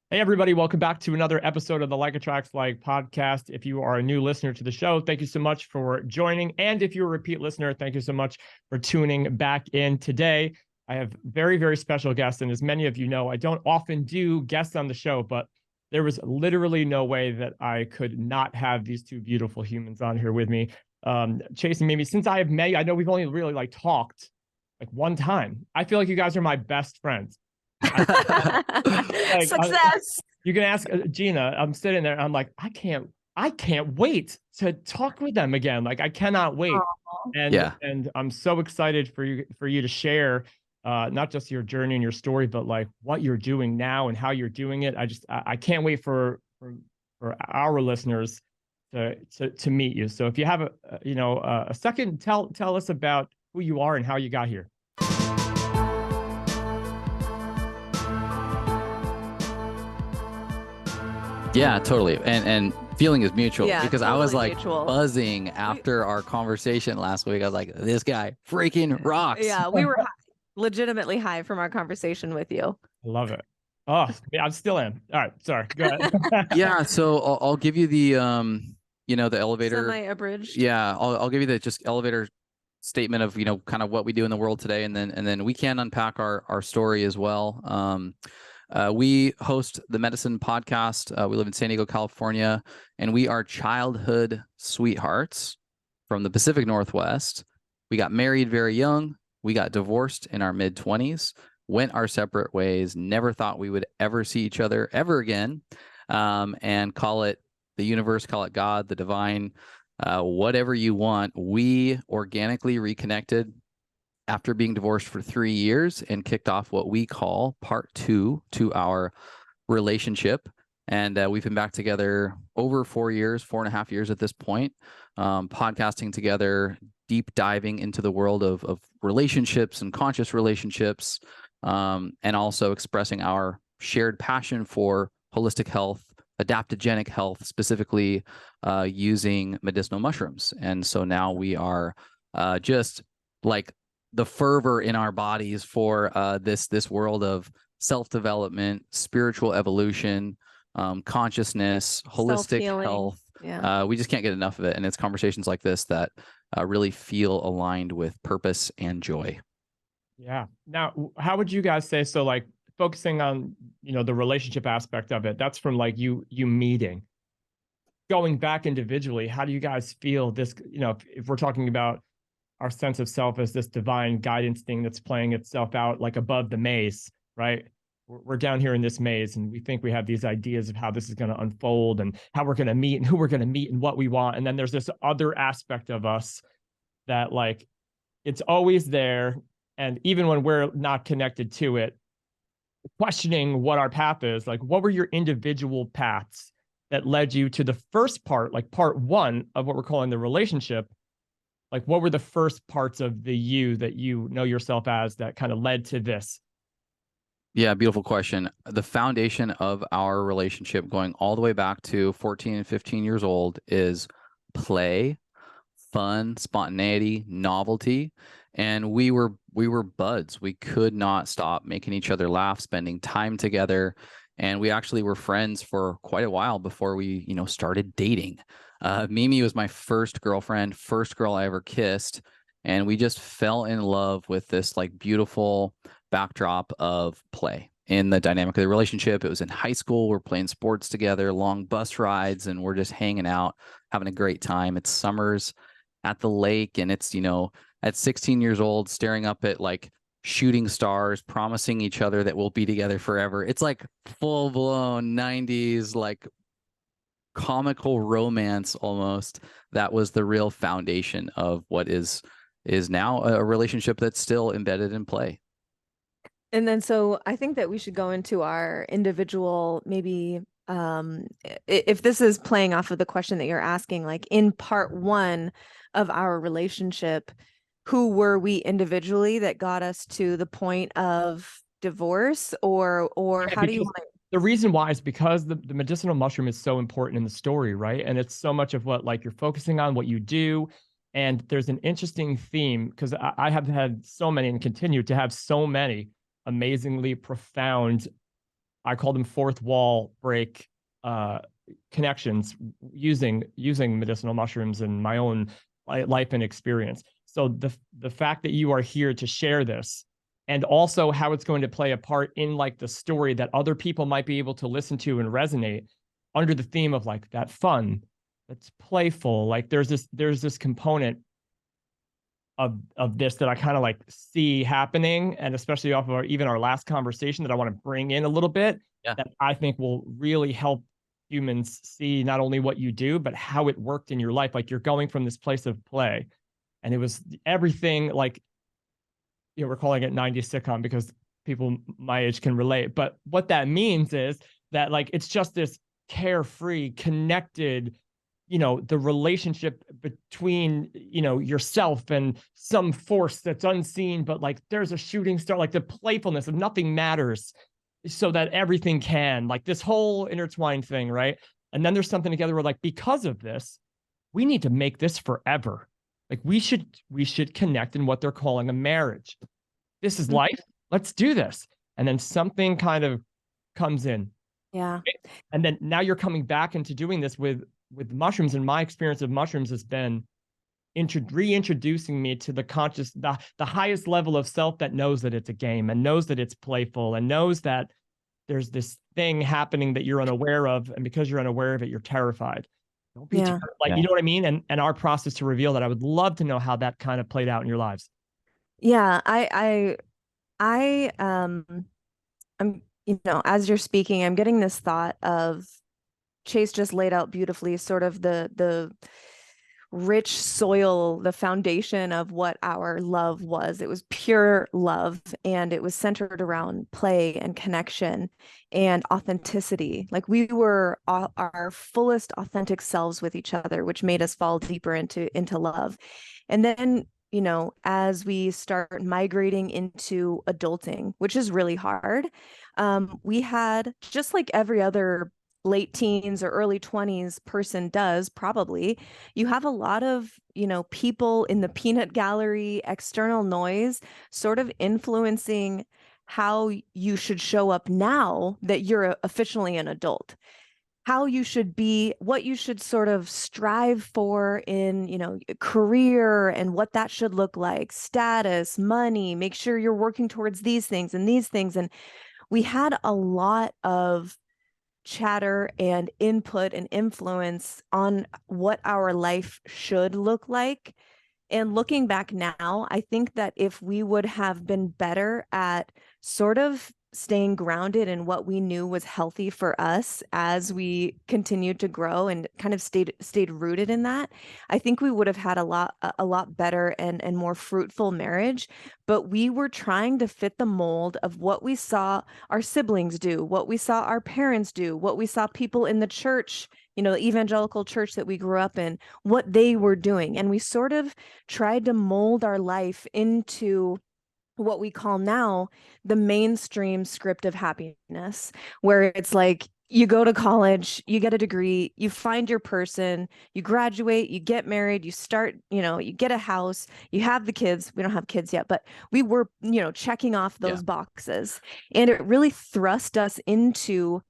Hey, everybody, welcome back to another episode of the Like Attracts Like podcast. If you are a new listener to the show, thank you so much for joining. And if you're a repeat listener, thank you so much for tuning back in today. I have very, very special guests. And as many of you know, I don't often do guests on the show, but there was literally no way that I could not have these two beautiful humans on here with me. Chase and Mimi, since I have met you, I know we've only really talked like one time. I feel like you guys are my best friends. Success. You can ask Gina. I'm sitting there. I'm like, I can't wait to talk with them again. Like, I cannot wait. And I'm so excited for you to share not just your journey and your story, but like what you're doing now and how you're doing it. I can't wait for our listeners to meet you. So if you have a second, tell us about who you are and how you got here. Yeah, totally. And feeling is mutual because totally I was like mutual. buzzing after our conversation last week. I was like, this guy freaking rocks. Yeah, we were legitimately high from our conversation with you. I love it. Oh, yeah, I still am. All right, sorry. Go ahead. Yeah, so I'll give you the the elevator Semi-abridged. Yeah, I'll give you the just elevator statement of kind of what we do in the world today, and then we can unpack our story as well. We host the Medicin Podcast. We live in San Diego, California, and we are childhood sweethearts from the Pacific Northwest. We got married very young. We got divorced in our mid-20s, went our separate ways, never thought we would ever see each other ever again, and call it the universe, call it God, the divine, whatever you want. We organically reconnected after being divorced for 3 years and kicked off what we call part 2 to our relationship. And we've been back together over 4 years, 4.5 years at this point, podcasting together, deep diving into the world of relationships and conscious relationships, and also expressing our shared passion for holistic health, adaptogenic health, specifically using medicinal mushrooms. And so now we are just like the fervor in our bodies for this world of self-development, spiritual evolution, consciousness, holistic health. Yeah. We just can't get enough of it. And it's conversations like this that really feel aligned with purpose and joy. Yeah. Now, how would you guys say, so like focusing on, the relationship aspect of it, that's from like you meeting, going back individually, how do you guys feel this, if we're talking about our sense of self as this divine guidance thing that's playing itself out like above the maze, right? We're down here in this maze and we think we have these ideas of how this is going to unfold and how we're going to meet and who we're going to meet and what we want. And then there's this other aspect of us that like, it's always there. And even when we're not connected to it, questioning what our path is, like what were your individual paths that led you to the first part, like part 1 of what we're calling the relationship? Like, what were the first parts of the you that you know yourself as that kind of led to this? Yeah, beautiful question. The foundation of our relationship going all the way back to 14 and 15 years old is play, fun, spontaneity, novelty. And we were buds. We could not stop making each other laugh, spending time together. And we actually were friends for quite a while before we, started dating. Mimi was my first girlfriend, first girl I ever kissed. And we just fell in love with this like beautiful backdrop of play in the dynamic of the relationship. It was in high school. We're playing sports together, long bus rides, and we're just hanging out, having a great time. It's summers at the lake. And it's, at 16 years old, staring up at like shooting stars, promising each other that we'll be together forever. It's like full blown 90s, like comical romance almost. That was the real foundation of what is now a relationship that's still embedded in play. And then, so I think that we should go into our individual, maybe, if this is playing off of the question that you're asking, like in part 1 of our relationship, who were we individually that got us to the point of divorce, or how do you want to? The reason why is because the medicinal mushroom is so important in the story, right? And it's so much of what like you're focusing on, what you do. And there's an interesting theme because I have had so many and continue to have so many amazingly profound I call them fourth wall break connections using medicinal mushrooms in my own life and experience. So the fact that you are here to share this, and also how it's going to play a part in like the story that other people might be able to listen to and resonate under the theme of like that fun, that's playful. Like there's this component of this that I kind of like see happening, and especially off of even our last conversation that I want to bring in a little bit, that I think will really help humans see not only what you do, but how it worked in your life. Like you're going from this place of play, and it was everything like, we're calling it 90s sitcom because people my age can relate. But what that means is that like, it's just this carefree, connected, the relationship between, yourself and some force that's unseen, but like there's a shooting star, like the playfulness of nothing matters so that everything can, like this whole intertwined thing, right? And then there's something together where like, because of this, we need to make this forever. Like we should connect in what they're calling a marriage. This is life. Let's do this. And then something kind of comes in. Yeah. And then now you're coming back into doing this with mushrooms. And my experience of mushrooms has been reintroducing me to the conscious, the highest level of self that knows that it's a game and knows that it's playful and knows that there's this thing happening that you're unaware of. And because you're unaware of it, you're terrified. Don't be terrified. You know what I mean? And our process to reveal that, I would love to know how that kind of played out in your lives. Yeah, I'm, as you're speaking, I'm getting this thought of Chase just laid out beautifully sort of the rich soil, the foundation of what our love was. It was pure love, and it was centered around play and connection and authenticity. Like we were our fullest authentic selves with each other, which made us fall deeper into love. And then, as we start migrating into adulting, which is really hard, we had, just like every other late teens or early 20s person does, probably, you have a lot of, people in the peanut gallery, external noise sort of influencing how you should show up now that you're officially an adult. How you should be, what you should sort of strive for in, career, and what that should look like, status, money, make sure you're working towards these things and these things. And we had a lot of chatter and input and influence on what our life should look like. And looking back now, I think that if we would have been better at sort of staying grounded in what we knew was healthy for us as we continued to grow and kind of stayed rooted in that, I think we would have had a lot better and more fruitful marriage. But we were trying to fit the mold of what we saw our siblings do, what we saw our parents do, what we saw people in the church, the evangelical church that we grew up in, what they were doing. And we sort of tried to mold our life into what we call now the mainstream script of happiness, where it's like, you go to college, you get a degree, you find your person, you graduate, you get married, you start, you get a house, you have the kids. We don't have kids yet, but we were, checking off those boxes. And it really thrust us into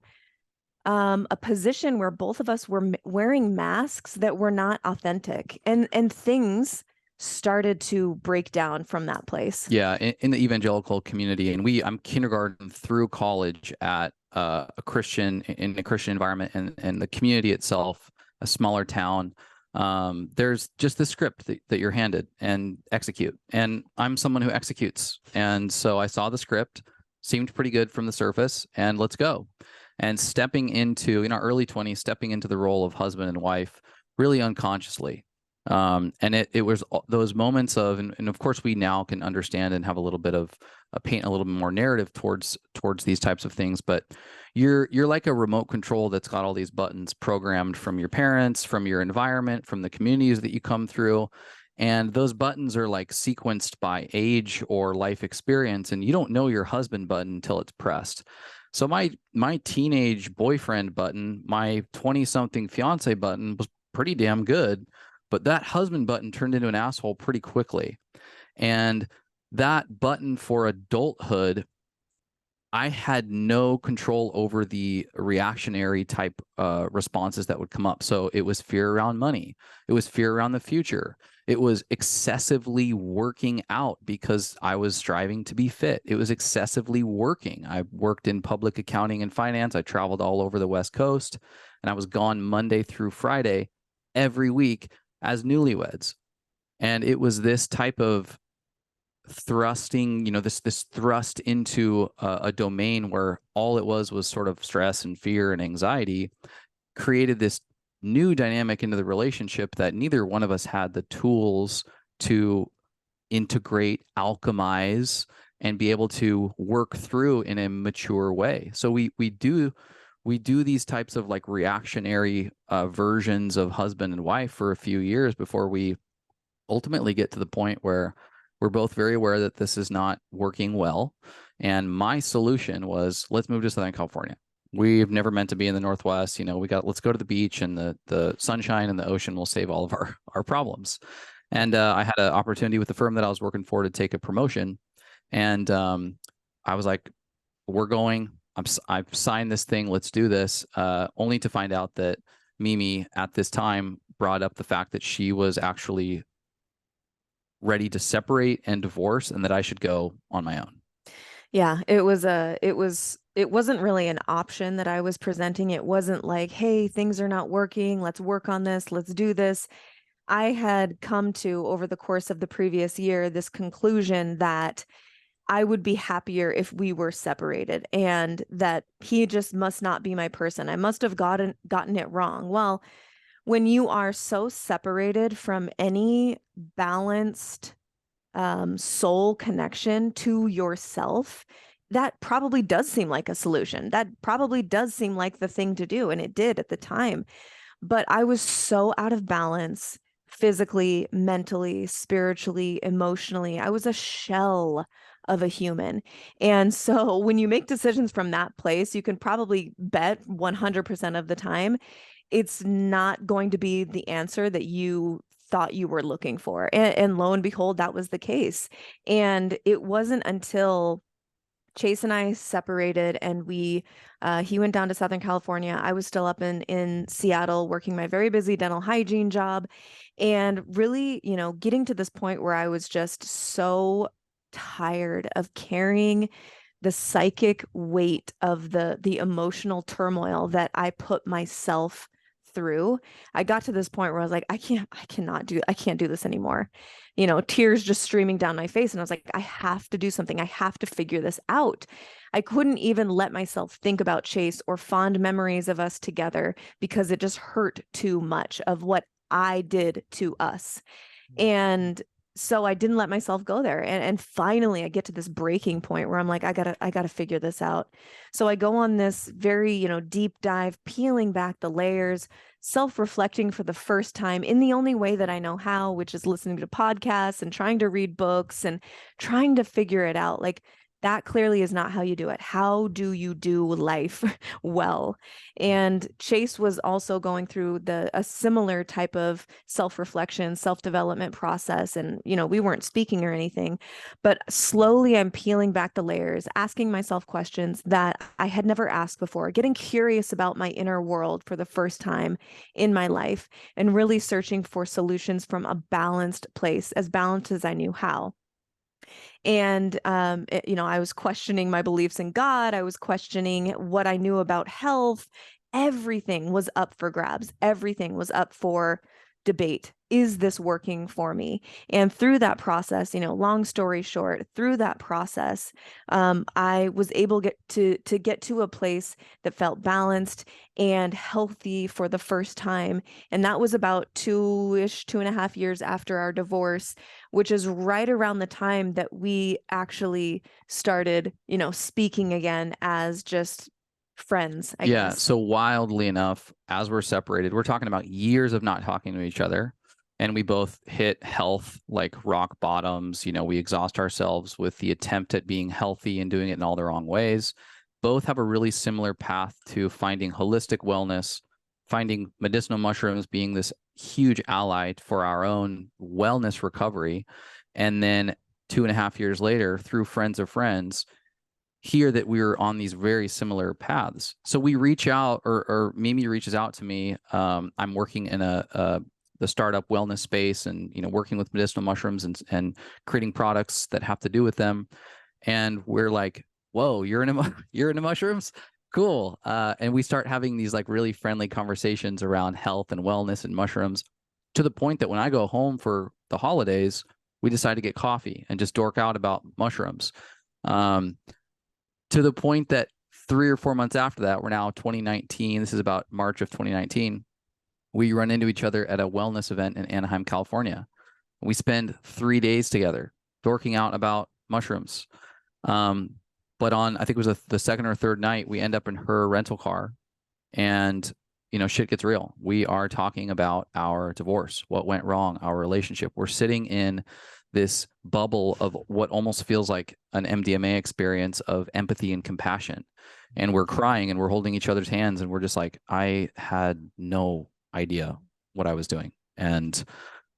a position where both of us were wearing masks that were not authentic, and things started to break down from that place. Yeah, in the evangelical community, and I'm kindergarten through college at a Christian environment, and the community itself, a smaller town. There's just the script that you're handed and execute. And I'm someone who executes. And so I saw the script, seemed pretty good from the surface, and let's go. And stepping into, in our early 20s, stepping into the role of husband and wife really unconsciously. And it was those moments of, and of course we now can understand and have a little bit of paint a little bit more narrative towards these types of things, but you're like a remote control that's got all these buttons programmed from your parents, from your environment, from the communities that you come through. And those buttons are like sequenced by age or life experience, and you don't know your husband button until it's pressed. So my teenage boyfriend button, my 20-something fiance button was pretty damn good. But that husband button turned into an asshole pretty quickly. And that button for adulthood, I had no control over the reactionary type responses that would come up. So it was fear around money. It was fear around the future. It was excessively working out because I was striving to be fit. It was excessively working. I worked in public accounting and finance. I traveled all over the West Coast, and I was gone Monday through Friday every week as newlyweds. And it was this type of thrusting, this thrust into a domain where all it was sort of stress and fear and anxiety, created this new dynamic into the relationship that neither one of us had the tools to integrate, alchemize, and be able to work through in a mature way. So we do these types of like reactionary versions of husband and wife for a few years before we ultimately get to the point where we're both very aware that this is not working well. And my solution was, let's move to Southern California. We've never meant to be in the Northwest. Let's go to the beach, and the sunshine and the ocean will save all of our problems. And I had an opportunity with the firm that I was working for to take a promotion. And I was like, we're going, I've signed this thing. Let's do this. Only to find out that Mimi at this time brought up the fact that she was actually ready to separate and divorce, and that I should go on my own. Yeah, it wasn't really an option that I was presenting. It wasn't like, hey, things are not working. Let's work on this. Let's do this. I had come to, over the course of the previous year, this conclusion that I would be happier if we were separated, and that he just must not be my person. I must have gotten it wrong. Well, when you are so separated from any balanced soul connection to yourself, that probably does seem like a solution. That probably does seem like the thing to do. And it did at the time. But I was so out of balance physically, mentally, spiritually, emotionally. I was a shell of a human. And so when you make decisions from that place, you can probably bet 100% of the time it's not going to be the answer that you thought you were looking for. And lo and behold, that was the case. And it wasn't until Chase and I separated and he went down to Southern California. I was still up in Seattle working my very busy dental hygiene job, and really, getting to this point where I was just so tired of carrying the psychic weight of the emotional turmoil that I put myself through. I got to this point where I was like, I can't do this anymore. Tears just streaming down my face. And I was like, I have to do something. I have to figure this out. I couldn't even let myself think about Chase or fond memories of us together because it just hurt too much of what I did to us. And so I didn't let myself go there. And finally I get to this breaking point where I'm like, I gotta figure this out. So I go on this very, deep dive, peeling back the layers, self-reflecting for the first time in the only way that I know how, which is listening to podcasts and trying to read books and trying to figure it out. Like, that clearly is not how you do it. How do you do life well? And Chase was also going through a similar type of self-reflection, self-development process. And, we weren't speaking or anything, but slowly I'm peeling back the layers, asking myself questions that I had never asked before, getting curious about my inner world for the first time in my life, and really searching for solutions from a balanced place, as balanced as I knew how. And, I was questioning my beliefs in God. I was questioning what I knew about health. Everything was up for grabs. Everything was up for debate. Is this working for me? And through that process, long story short, through that process, I was able to get to a place that felt balanced and healthy for the first time. And that was about 2.5 years after our divorce, which is right around the time that we actually started, speaking again as just friends, I guess. So wildly enough, as we're separated, we're talking about years of not talking to each other. And we both hit health like rock bottoms. We exhaust ourselves with the attempt at being healthy and doing it in all the wrong ways. Both have a really similar path to finding holistic wellness, finding medicinal mushrooms being this huge ally for our own wellness recovery. And then 2.5 years later, through friends of friends, hear that we were on these very similar paths. So we reach out, or Mimi reaches out to me. I'm working in the startup wellness space, and working with medicinal mushrooms and creating products that have to do with them. And we're like, whoa, you're into mushrooms? Cool. And we start having these like really friendly conversations around health and wellness and mushrooms, to the point that when I go home for the holidays, we decide to get coffee and just dork out about mushrooms. To the point that 3 or 4 months after that, we're now 2019. This is about March of 2019. We run into each other at a wellness event in Anaheim, California. We spend 3 days together dorking out about mushrooms. But on, I think it was the second or third night, we end up in her rental car, and shit gets real. We are talking about our divorce, what went wrong, our relationship. We're sitting in this bubble of what almost feels like an MDMA experience of empathy and compassion. And we're crying and we're holding each other's hands, and we're just like, I had no idea what I was doing. And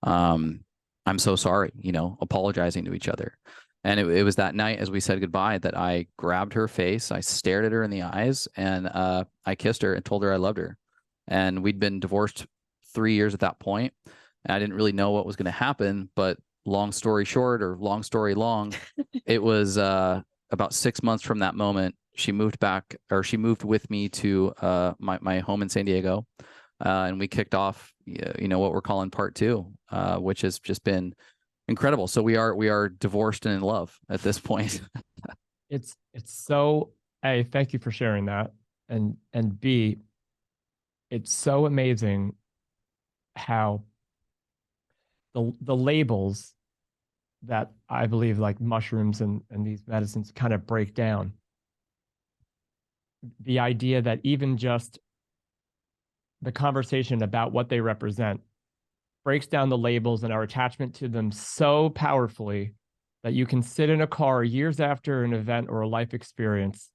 I'm so sorry, apologizing to each other. And it was that night, as we said goodbye, that I grabbed her face, I stared at her in the eyes, and I kissed her and told her I loved her. And we'd been divorced 3 years at that point. And I didn't really know what was going to happen, but long story short, or long story long, it was about 6 months from that moment, she moved with me to my home in San Diego. And we kicked off, what we're calling part 2, which has just been incredible. So we are divorced and in love at this point. It's so, A, thank you for sharing that. And B, it's so amazing how the labels that I believe like mushrooms and these medicines kind of break down. The idea that even just the conversation about what they represent breaks down the labels and our attachment to them so powerfully that you can sit in a car years after an event or a life experience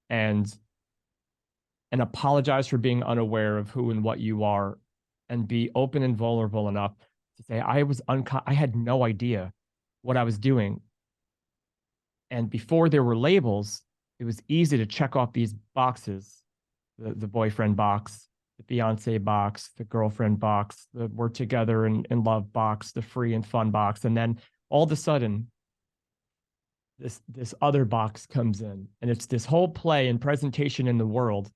and apologize for being unaware of who and what you are, and be open and vulnerable enough to say, I had no idea what I was doing. And before there were labels, it was easy to check off these boxes, the boyfriend box, the fiance box, the girlfriend box, the we're together and in love box, the free and fun box. And then all of a sudden, this other box comes in, and it's this whole play and presentation in the world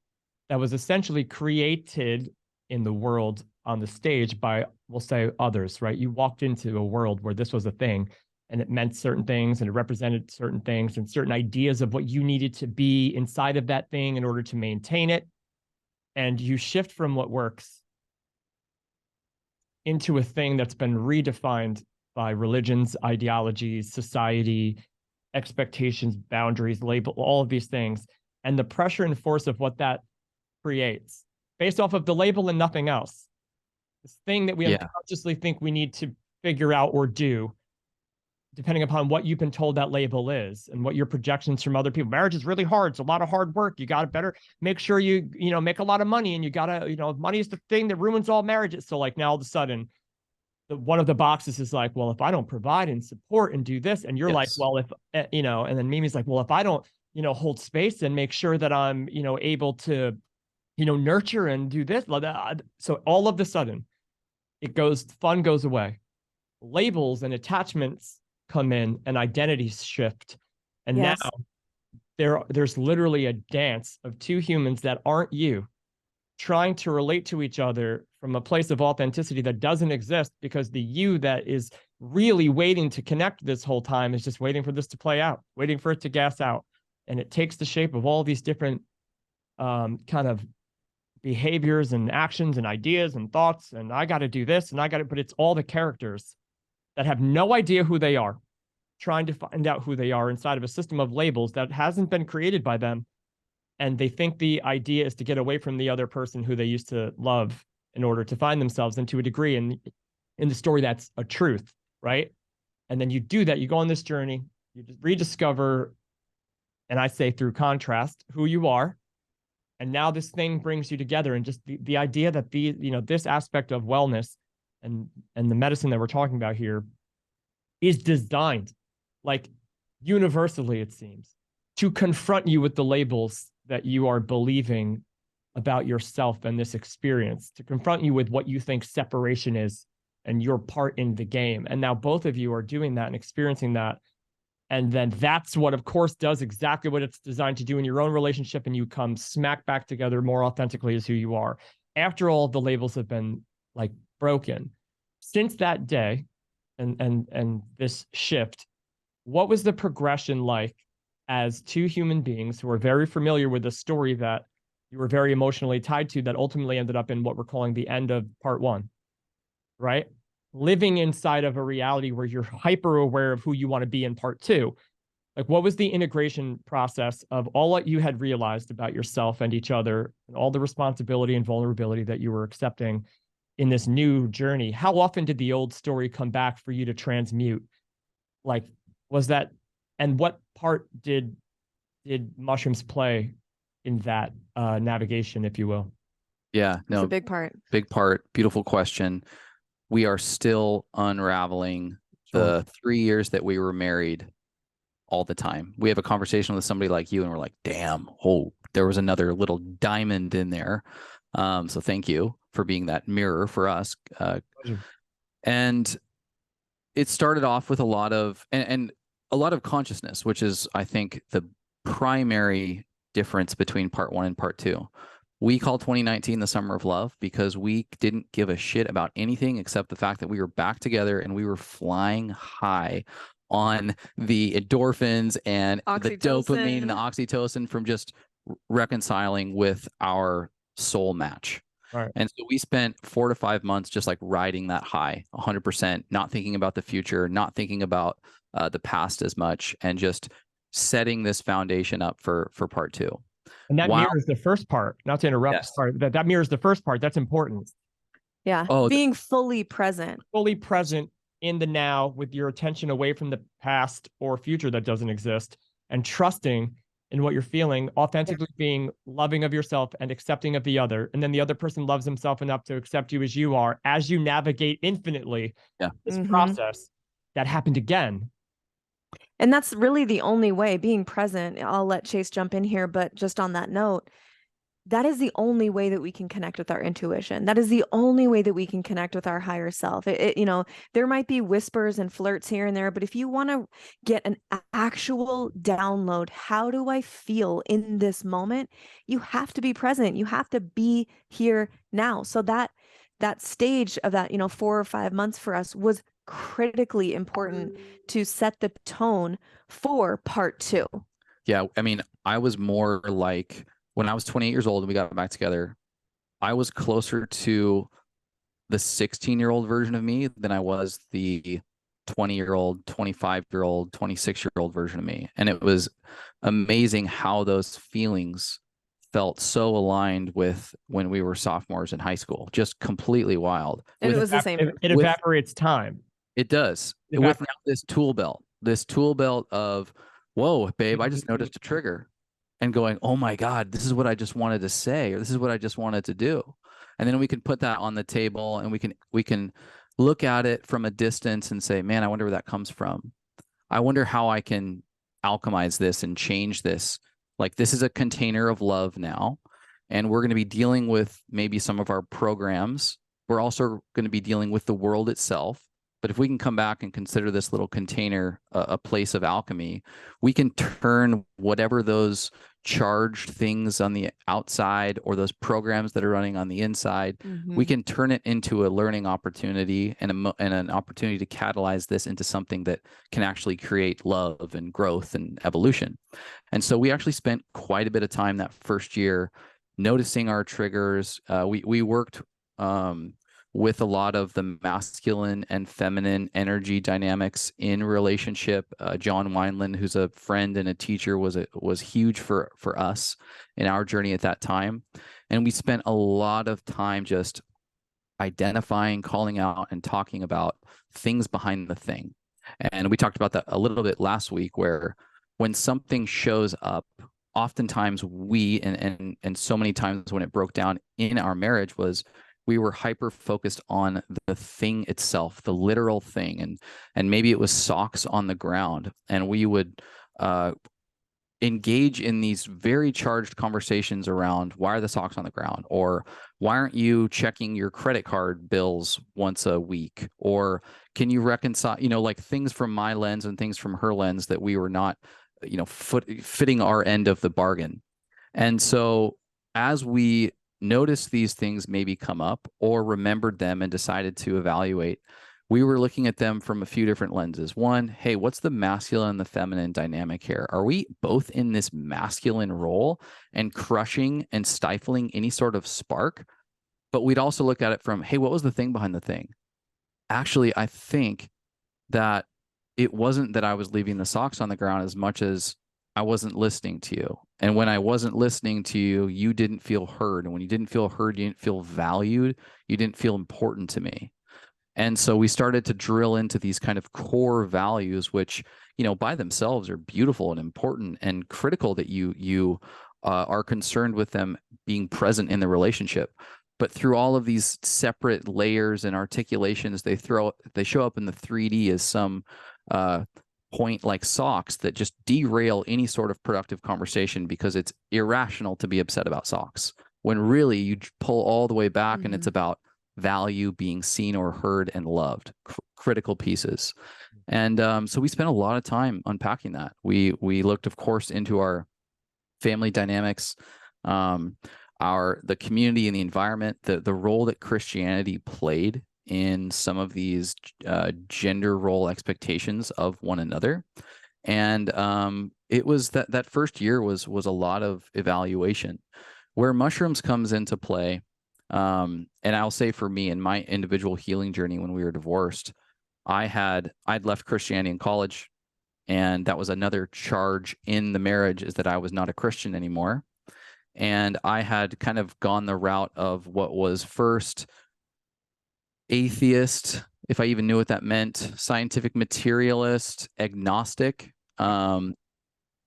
that was essentially created in the world on the stage by, we'll say, others, right? You walked into a world where this was a thing, and it meant certain things, and it represented certain things and certain ideas of what you needed to be inside of that thing in order to maintain it. And you shift from what works into a thing that's been redefined by religions, ideologies, society, expectations, boundaries, label, all of these things. And the pressure and force of what that creates based off of the label and nothing else. This thing that we unconsciously think we need to figure out or do, depending upon what you've been told that label is and what your projections from other people. Marriage is really hard. It's a lot of hard work. You got to better make sure you make a lot of money, and you got to, money is the thing that ruins all marriages. So like now all of a sudden, one of the boxes is like, well, if I don't provide and support and do this, and you're like, well, if, and then Mimi's like, well, if I don't, hold space and make sure that I'm, able to, nurture and do this. So all of a sudden fun goes away. Labels and attachments come in, and identities shift. And now there's literally a dance of two humans that aren't you, trying to relate to each other from a place of authenticity that doesn't exist, because the you that is really waiting to connect this whole time is just waiting for this to play out, waiting for it to gas out. And it takes the shape of all these different kind of behaviors and actions and ideas and thoughts. And I got to do this, and but it's all the characters that have no idea who they are, trying to find out who they are inside of a system of labels that hasn't been created by them. And they think the idea is to get away from the other person who they used to love in order to find themselves, and to a degree in the story, that's a truth, right? And then you do that, you go on this journey, you rediscover, and I say through contrast, who you are. And now this thing brings you together. And just the idea that this aspect of wellness and the medicine that we're talking about here is designed, like universally, it seems, to confront you with the labels that you are believing about yourself and this experience, to confront you with what you think separation is and your part in the game. And now both of you are doing that and experiencing that. And then that's what, of course, does exactly what it's designed to do in your own relationship. And you come smack back together more authentically as who you are. After all the labels have been like broken. Since that day and this shift, what was the progression like as two human beings who are very familiar with the story that you were very emotionally tied to that ultimately ended up in what we're calling the end of part one, right? Living inside of a reality where you're hyper aware of who you want to be in part two. Like, what was the integration process of all that you had realized about yourself and each other and all the responsibility and vulnerability that you were accepting in this new journey? How often did the old story come back for you to transmute? Like, was that, and what part did mushrooms play in that navigation, if you will? Yeah, It's no, a big part. big part. Beautiful question. We are still unraveling the 3 years that we were married all the time. We have a conversation with somebody like you and we're like, damn, oh, there was another little diamond in there. So thank you for being that mirror for us. And it started off with a lot of, and a lot of consciousness, which is, I think, the primary difference between part one and part two. We call 2019 the summer of love because we didn't give a shit about anything except the fact that we were back together and we were flying high on the endorphins and the dopamine and the oxytocin from just reconciling with our soul match. Right. And so we spent 4 to 5 months just like riding that high 100%, not thinking about the future, not thinking about the past as much, and just setting this foundation up for part two. And that mirrors the first part, not to interrupt. Yes. Part, that mirrors the first part. That's important. Yeah. Oh, being fully present. Fully present in the now with your attention away from the past or future that doesn't exist, and trusting in what you're feeling, authentically being loving of yourself and accepting of the other. And then the other person loves himself enough to accept you as you are, as you navigate infinitely this process that happened again. And that's really the only way, being present. I'll let Chase jump in here, but just on that note, that is the only way that we can connect with our intuition. That is the only way that we can connect with our higher self. There might be whispers and flirts here and there, but if you want to get an actual download, how do I feel in this moment? You have to be present. You have to be here now. So that stage of that, 4 or 5 months for us was critically important to set the tone for part two. Yeah. I mean, I was more like, when I was 28 years old and we got back together, I was closer to the 16-year-old version of me than I was the 20-year-old, 25-year-old, 26-year-old version of me. And it was amazing how those feelings felt so aligned with when we were sophomores in high school. Just completely wild. And it was the same. It evaporates time. It does. With now this tool belt of, whoa, babe, I just noticed a trigger. And going, oh my God, this is what I just wanted to say, or this is what I just wanted to do. And then we can put that on the table and we can look at it from a distance and say, man, I wonder where that comes from. I wonder how I can alchemize this and change this. Like, this is a container of love now. And we're going to be dealing with maybe some of our programs. We're also going to be dealing with the world itself. But if we can come back and consider this little container a place of alchemy, we can turn whatever those charged things on the outside or those programs that are running on the inside, we can turn it into a learning opportunity and an opportunity to catalyze this into something that can actually create love and growth and evolution. And so we actually spent quite a bit of time that first year noticing our triggers. We worked with a lot of the masculine and feminine energy dynamics in relationship. John Wineland, who's a friend and a teacher, was huge for us in our journey at that time. And we spent a lot of time just identifying, calling out, and talking about things behind the thing. And we talked about that a little bit last week, where when something shows up, oftentimes we, and so many times when it broke down in our marriage, was we were hyper focused on the thing itself, the literal thing. And maybe it was socks on the ground. And we would engage in these very charged conversations around why are the socks on the ground, or why aren't you checking your credit card bills once a week, or can you reconcile, like things from my lens and things from her lens that we were not, fitting our end of the bargain. And so as we noticed these things maybe come up or remembered them and decided to evaluate, we were looking at them from a few different lenses. One, hey, what's the masculine and the feminine dynamic here? Are we both in this masculine role and crushing and stifling any sort of spark? But we'd also look at it from, hey, what was the thing behind the thing? Actually, I think that it wasn't that I was leaving the socks on the ground as much as I wasn't listening to you. And when I wasn't listening to you, you didn't feel heard. And when you didn't feel heard, you didn't feel valued. You didn't feel important to me. And so we started to drill into these kind of core values, which, by themselves are beautiful and important and critical that you are concerned with them being present in the relationship. But through all of these separate layers and articulations, they show up in the 3D as some point like socks that just derail any sort of productive conversation because it's irrational to be upset about socks. When really you pull all the way back and it's about value, being seen or heard and loved, critical pieces. And so we spent a lot of time unpacking that. We looked, of course, into our family dynamics, the community and the environment, the role that Christianity played in some of these gender role expectations of one another. And it was that first year was a lot of evaluation. Where mushrooms comes into play, and I'll say for me in my individual healing journey when we were divorced, I'd left Christianity in college, and that was another charge in the marriage, is that I was not a Christian anymore. And I had kind of gone the route of what was first atheist, if I even knew what that meant, scientific materialist, agnostic, and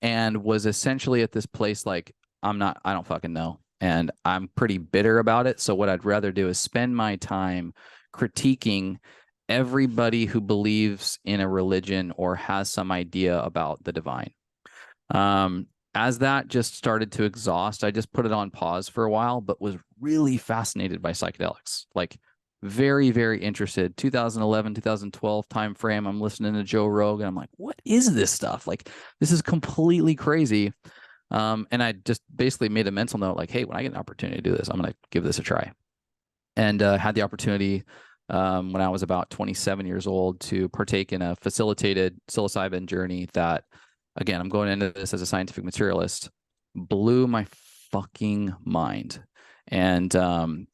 was essentially at this place like, I don't fucking know. And I'm pretty bitter about it. So what I'd rather do is spend my time critiquing everybody who believes in a religion or has some idea about the divine. As that just started to exhaust, I just put it on pause for a while, but was really fascinated by psychedelics. Like very, very interested. 2011, 2012 timeframe. I'm listening to Joe Rogan. I'm like, what is this stuff? Like, this is completely crazy. And I just basically made a mental note, like, hey, when I get an opportunity to do this, I'm going to give this a try. And had the opportunity when I was about 27 years old to partake in a facilitated psilocybin journey that, again, I'm going into this as a scientific materialist, blew my fucking mind. And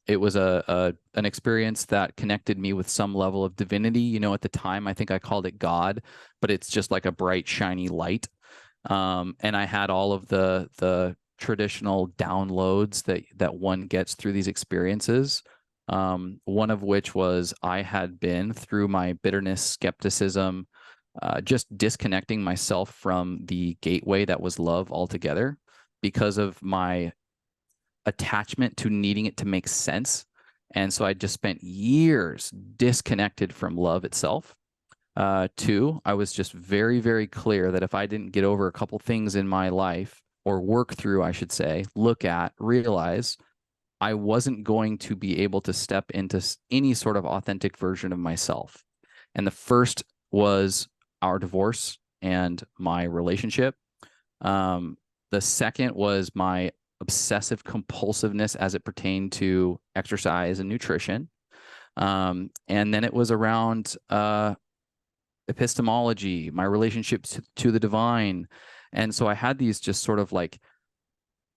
it was an experience that connected me with some level of divinity. At the time, I think I called it God, but it's just like a bright, shiny light. And I had all of the traditional downloads that one gets through these experiences. One of which was I had been through my bitterness, skepticism, just disconnecting myself from the gateway that was love altogether because of my attachment to needing it to make sense. And so I just spent years disconnected from love itself. Two, I was just very, very clear that if I didn't get over a couple things in my life, or work through, I should say, look at, realize, I wasn't going to be able to step into any sort of authentic version of myself. And the first was our divorce and my relationship. The second was my obsessive compulsiveness as it pertained to exercise and nutrition. And then it was around epistemology, my relationship to the divine. And so I had these just sort of like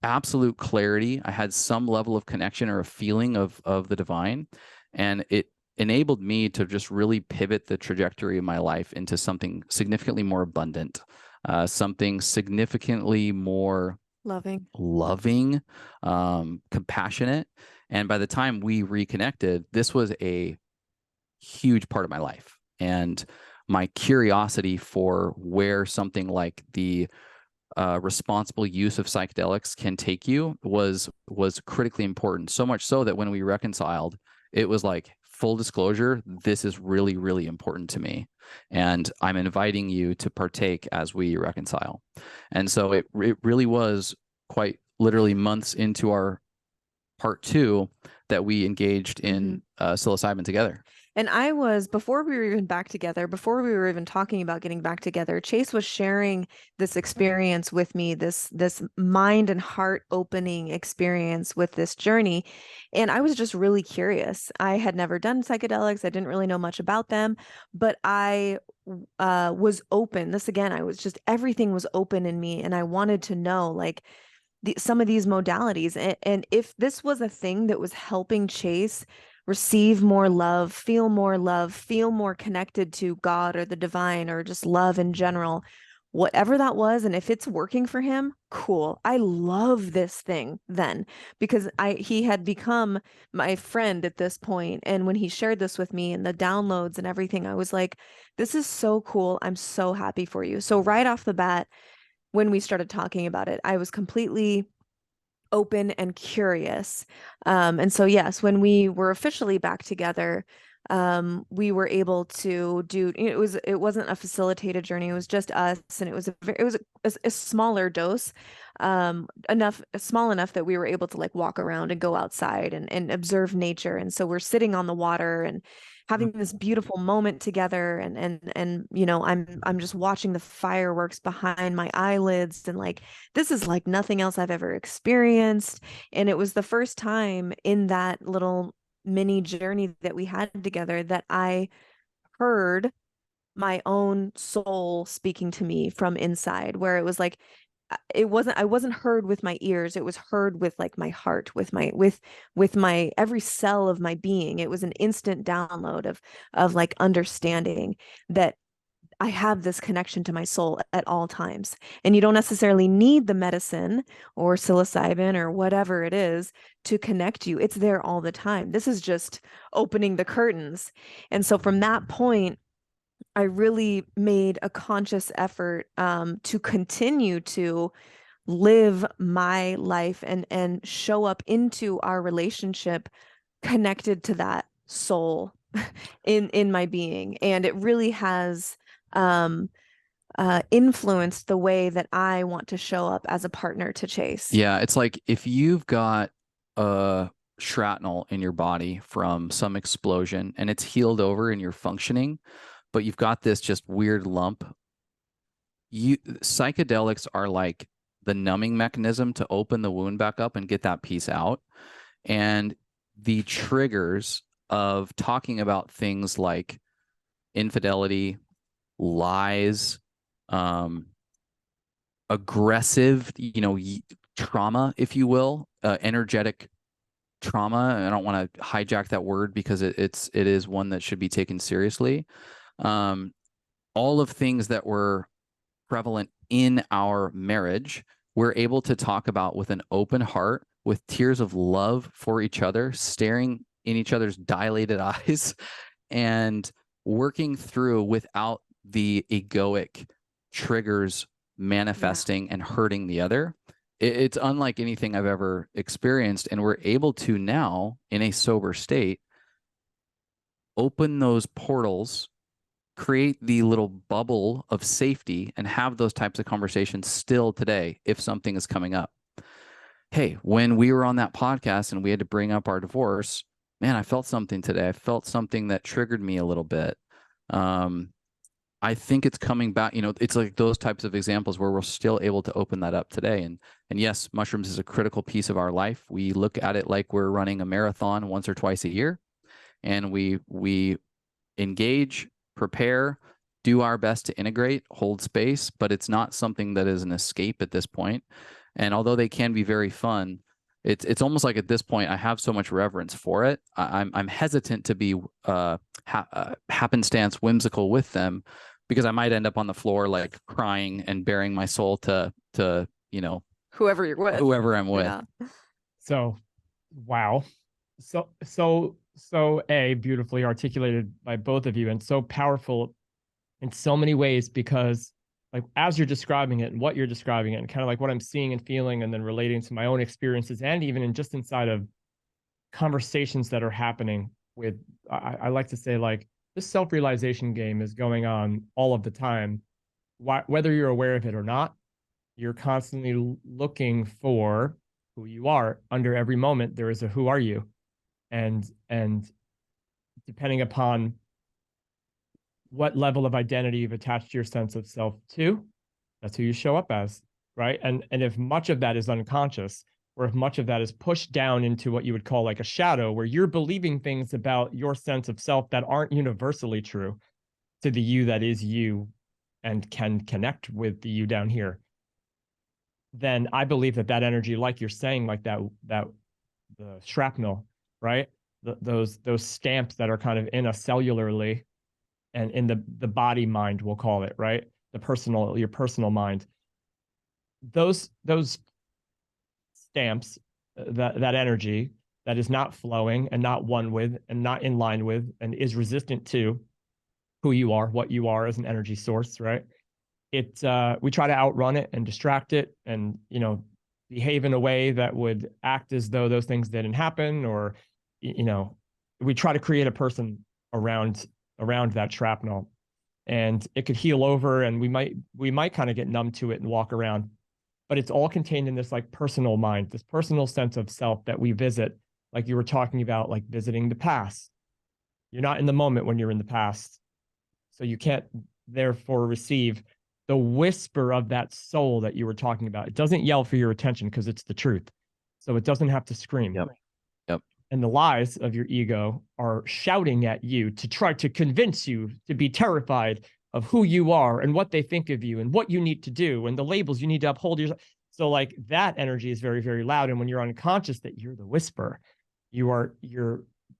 absolute clarity. I had some level of connection or a feeling of the divine, and it enabled me to just really pivot the trajectory of my life into something significantly more abundant, something significantly more loving, compassionate. And by the time we reconnected, this was a huge part of my life. And my curiosity for where something like the responsible use of psychedelics can take you was critically important. So much so that when we reconciled, it was like, full disclosure, this is really, really important to me. And I'm inviting you to partake as we reconcile. And so it really was quite literally months into our part 2 that we engaged in psilocybin together. And I was, before we were even back together, before we were even talking about getting back together, Chase was sharing this experience with me, this mind and heart opening experience with this journey. And I was just really curious. I had never done psychedelics. I didn't really know much about them, but I was open. This again, I was just, everything was open in me. And I wanted to know, like, some of these modalities. And if this was a thing that was helping Chase receive more love, feel more connected to God or the divine or just love in general, whatever that was, and if it's working for him, cool. I love this thing then, because he had become my friend at this point. And when he shared this with me and the downloads and everything, I was like, this is so cool. I'm so happy for you. So right off the bat, when we started talking about it, I was completely open and curious. And so, yes, when we were officially back together, we were able to do, it wasn't a facilitated journey. It was just us. And it was a smaller dose, small enough that we were able to like walk around and go outside and observe nature. And so we're sitting on the water and having this beautiful moment together, and I'm just watching the fireworks behind my eyelids, and like, this is like nothing else I've ever experienced. And it was the first time in that little mini journey that we had together that I heard my own soul speaking to me from inside, where it was like, I wasn't heard with my ears. It was heard with like my heart, with my every cell of my being. It was an instant download of like understanding that I have this connection to my soul at all times. And you don't necessarily need the medicine or psilocybin or whatever it is to connect you. It's there all the time. This is just opening the curtains. And so from that point, I really made a conscious effort to continue to live my life and show up into our relationship connected to that soul in my being. And it really has influenced the way that I want to show up as a partner to Chase. Yeah, it's like if you've got a shrapnel in your body from some explosion and it's healed over and you're functioning, but you've got this just weird lump. Psychedelics are like the numbing mechanism to open the wound back up and get that piece out. And the triggers of talking about things like infidelity, lies, aggressive, trauma, if you will, energetic trauma. I don't want to hijack that word because it is one that should be taken seriously. All of things that were prevalent in our marriage, we're able to talk about with an open heart, with tears of love for each other, staring in each other's dilated eyes, and working through without the egoic triggers manifesting and hurting the other. It's unlike anything I've ever experienced. And we're able to now, in a sober state, open those portals, create the little bubble of safety, and have those types of conversations still today if something is coming up. Hey, when we were on that podcast and we had to bring up our divorce, man, I felt something today. I felt something that triggered me a little bit. I think it's coming back. It's like those types of examples where we're still able to open that up today. And yes, mushrooms is a critical piece of our life. We look at it like we're running a marathon once or twice a year, and we engage, prepare, do our best to integrate, hold space, but it's not something that is an escape at this point. And although they can be very fun, it's almost like at this point I have so much reverence for it. I'm hesitant to be happenstance whimsical with them, because I might end up on the floor like crying and bearing my soul to whoever you're with, whoever I'm with. Yeah. So, wow. So beautifully articulated by both of you, and so powerful in so many ways, because like as you're describing it and what you're describing it and kind of like what I'm seeing and feeling, and then relating to my own experiences, and even just inside of conversations that are happening with, I like to say, like, this self-realization game is going on all of the time. Whether you're aware of it or not, you're constantly looking for who you are. Under every moment, there is a who are you? And depending upon what level of identity you've attached your sense of self to, that's who you show up as, right? And if much of that is unconscious, or if much of that is pushed down into what you would call like a shadow, where you're believing things about your sense of self that aren't universally true to the you that is you and can connect with the you down here, then I believe that energy, like you're saying, like that the shrapnel, right? Those stamps that are kind of in us cellularly and in the body mind, we'll call it, right? Your personal mind. Those stamps, that energy that is not flowing and not one with and not in line with and is resistant to who you are, what you are as an energy source, right? We try to outrun it and distract it and, behave in a way that would act as though those things didn't happen, or, we try to create a person around that shrapnel, and it could heal over, and we might kind of get numb to it and walk around, but it's all contained in this like personal mind, this personal sense of self that we visit, like you were talking about, like visiting the past. You're not in the moment when you're in the past, so you can't therefore receive the whisper of that soul that you were talking about. It doesn't yell for your attention because it's the truth, so it doesn't have to scream. Yep. And the lies of your ego are shouting at you to try to convince you to be terrified of who you are and what they think of you and what you need to do and the labels you need to uphold yourself. So like that energy is very, very loud. And when you're unconscious that you're the whisper, you're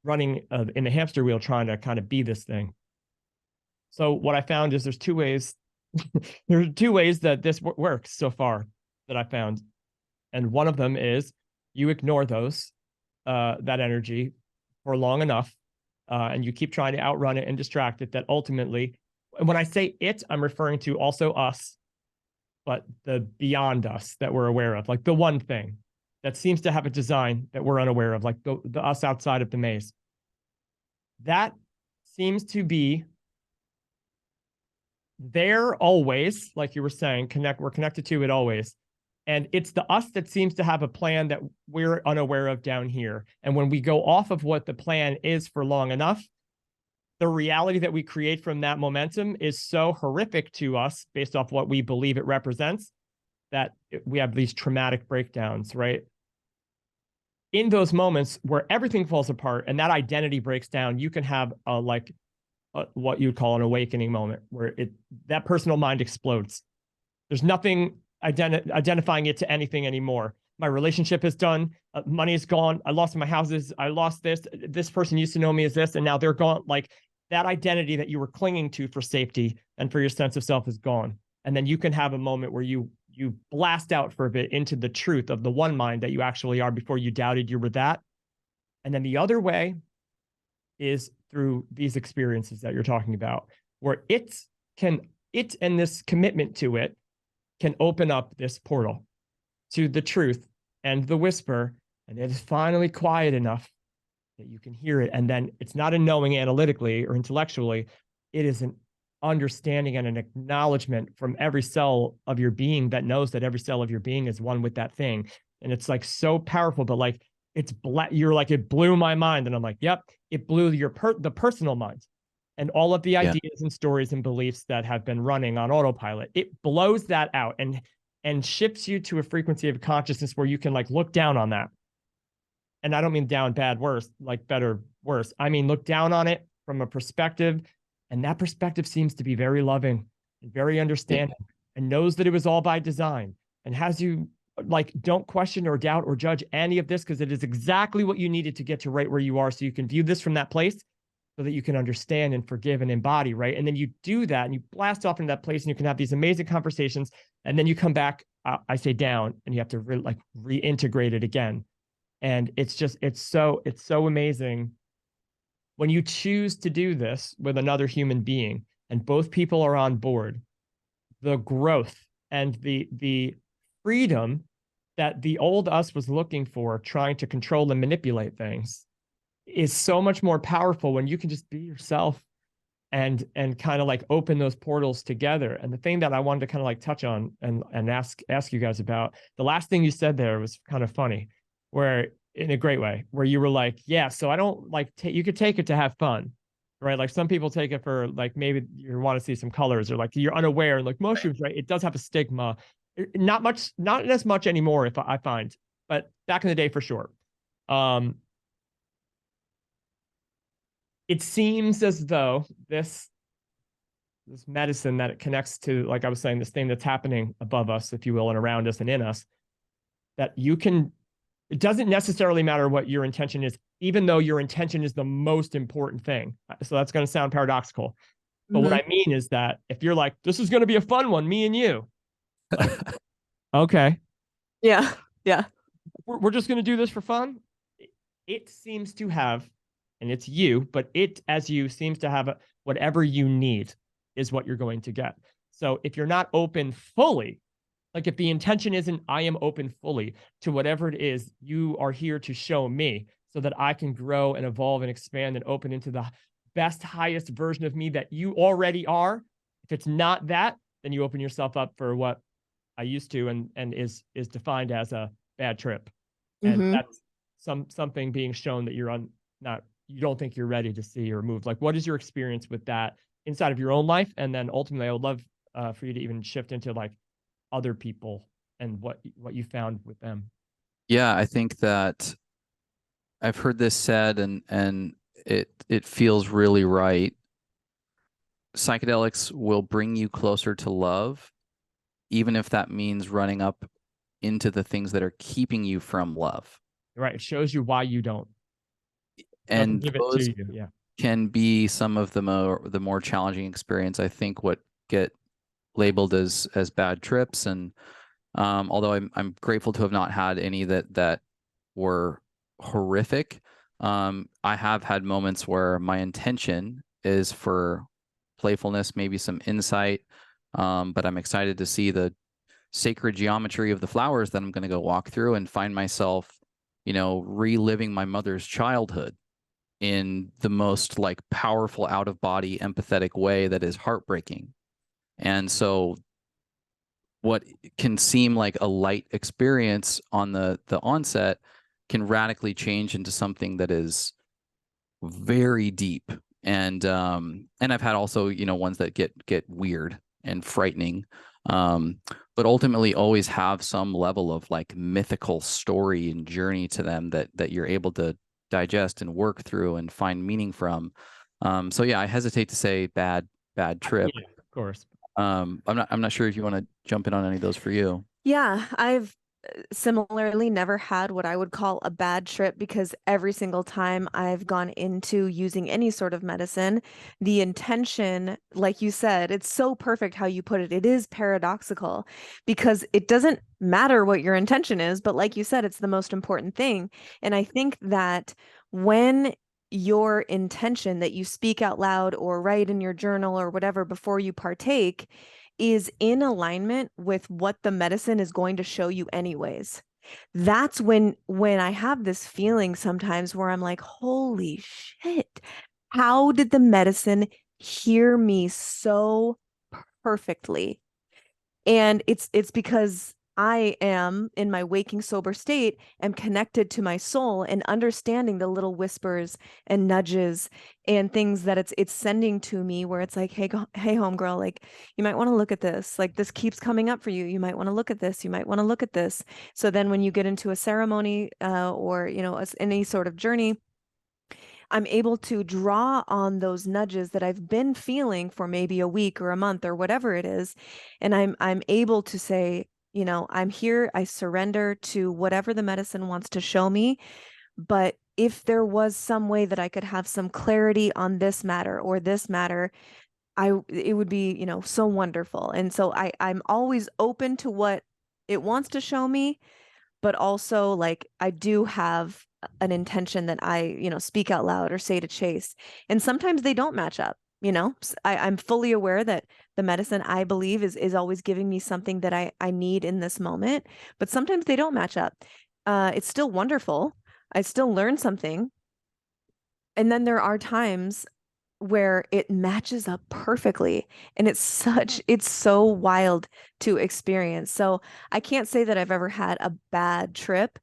running in the hamster wheel trying to kind of be this thing. So what I found is there's two ways. There are two ways that this works so far that I found. And one of them is you ignore that energy for long enough, and you keep trying to outrun it and distract it, that ultimately, when I say it, I'm referring to also us, but the beyond us that we're aware of, like the one thing that seems to have a design that we're unaware of, like the us outside of the maze. That seems to be there always, like you were saying, we're connected to it always. And it's the us that seems to have a plan that we're unaware of down here. And when we go off of what the plan is for long enough, the reality that we create from that momentum is so horrific to us based off what we believe it represents that we have these traumatic breakdowns, right? In those moments where everything falls apart and that identity breaks down, you can have what you'd call an awakening moment where that personal mind explodes. There's nothing identifying it to anything anymore. My relationship is done. Money is gone. I lost my houses. I lost this. This person used to know me as this, and now they're gone. Like that identity that you were clinging to for safety and for your sense of self is gone. And then you can have a moment where you blast out for a bit into the truth of the one mind that you actually are before you doubted you were that. And then the other way is through these experiences that you're talking about, where it and this commitment to it can open up this portal to the truth and the whisper, and it is finally quiet enough that you can hear it. And then it's not a knowing analytically or intellectually, it is an understanding and an acknowledgement from every cell of your being that knows that every cell of your being is one with that thing. And it's like so powerful, but like you're like, it blew my mind. And I'm like, yep, it blew the personal mind. And all of the ideas and stories and beliefs that have been running on autopilot, it blows that out and shifts you to a frequency of consciousness where you can like look down on that. And I don't mean down, bad, worse, like better, worse. I mean, look down on it from a perspective, and that perspective seems to be very loving and very understanding and knows that it was all by design and has you like, don't question or doubt or judge any of this because it is exactly what you needed to get to right where you are. So you can view this from that place so that you can understand and forgive and embody, right? And then you do that and you blast off into that place and you can have these amazing conversations. And then you come back, I say down, and you have to reintegrate it again. And it's so amazing when you choose to do this with another human being and both people are on board, the growth and the freedom that the old us was looking for, trying to control and manipulate things, is so much more powerful when you can just be yourself and kind of like open those portals together. And the thing that I wanted to kind of like touch on and ask you guys about, the last thing you said there was kind of funny, where in a great way, where you were like, yeah, so I don't like, you could take it to have fun, right? Like some people take it for like, maybe you want to see some colors, or like you're unaware, and like mushrooms, right? It does have a stigma. Not as much anymore, if I find, but back in the day for sure. It seems as though this medicine that it connects to, like I was saying, this thing that's happening above us, if you will, and around us and in us, that you can, it doesn't necessarily matter what your intention is, even though your intention is the most important thing. So that's going to sound paradoxical. But what I mean is that if you're like, this is going to be a fun one, me and you. Okay. Yeah. Yeah. We're just going to do this for fun. It seems to have, and it's you, but it as you seems to have whatever you need is what you're going to get. So if you're not open fully, like if the intention isn't, I am open fully to whatever it is you are here to show me so that I can grow and evolve and expand and open into the best, highest version of me that you already are. If it's not that, then you open yourself up for what I used to and is defined as a bad trip. And that's something being shown that you're you don't think you're ready to see or move. Like, what is your experience with that inside of your own life? And then ultimately, I would love for you to even shift into like other people and what you found with them. Yeah, I think that I've heard this said, and it feels really right. Psychedelics will bring you closer to love, even if that means running up into the things that are keeping you from love. Right. It shows you why you don't. And give those it to you. Yeah. can be some of the more challenging experience. I think what get labeled as bad trips, and although I'm grateful to have not had any that were horrific, I have had moments where my intention is for playfulness, maybe some insight, but I'm excited to see the sacred geometry of the flowers that I'm going to go walk through and find myself, reliving my mother's childhood in the most like powerful out of body empathetic way that is heartbreaking. And so what can seem like a light experience on the onset can radically change into something that is very deep. And I've had also, ones that get weird and frightening, but ultimately always have some level of like mythical story and journey to them that you're able to digest and work through and find meaning from. So yeah, I hesitate to say bad trip. Yeah, of course. I'm not sure if you want to jump in on any of those for you. Yeah, I've similarly never had what I would call a bad trip, because every single time I've gone into using any sort of medicine, the intention, like you said, it's so perfect how you put it. It is paradoxical because it doesn't matter what your intention is, but like you said, it's the most important thing. And I think that when your intention that you speak out loud or write in your journal or whatever before you partake is in alignment with what the medicine is going to show you anyways, that's when I have this feeling sometimes where I'm like, holy shit, how did the medicine hear me so perfectly? And it's because I am in my waking sober state, am connected to my soul and understanding the little whispers and nudges and things that it's sending to me, where it's like, hey homegirl, like you might want to look at this, like this keeps coming up for you. You might want to look at this. You might want to look at this. So then when you get into a ceremony or, any sort of journey, I'm able to draw on those nudges that I've been feeling for maybe a week or a month or whatever it is. And I'm able to say, I'm here, I surrender to whatever the medicine wants to show me. But if there was some way that I could have some clarity on this matter or this matter, it would be, so wonderful. And so I'm always open to what it wants to show me, but also like I do have an intention that I, speak out loud or say to chase. And sometimes they don't match up. I'm fully aware that the medicine, I believe, is always giving me something that I need in this moment, but sometimes they don't match up. It's still wonderful. I still learn something, And then there are times where it matches up perfectly, and it's so wild to experience. So I can't say that I've ever had a bad trip,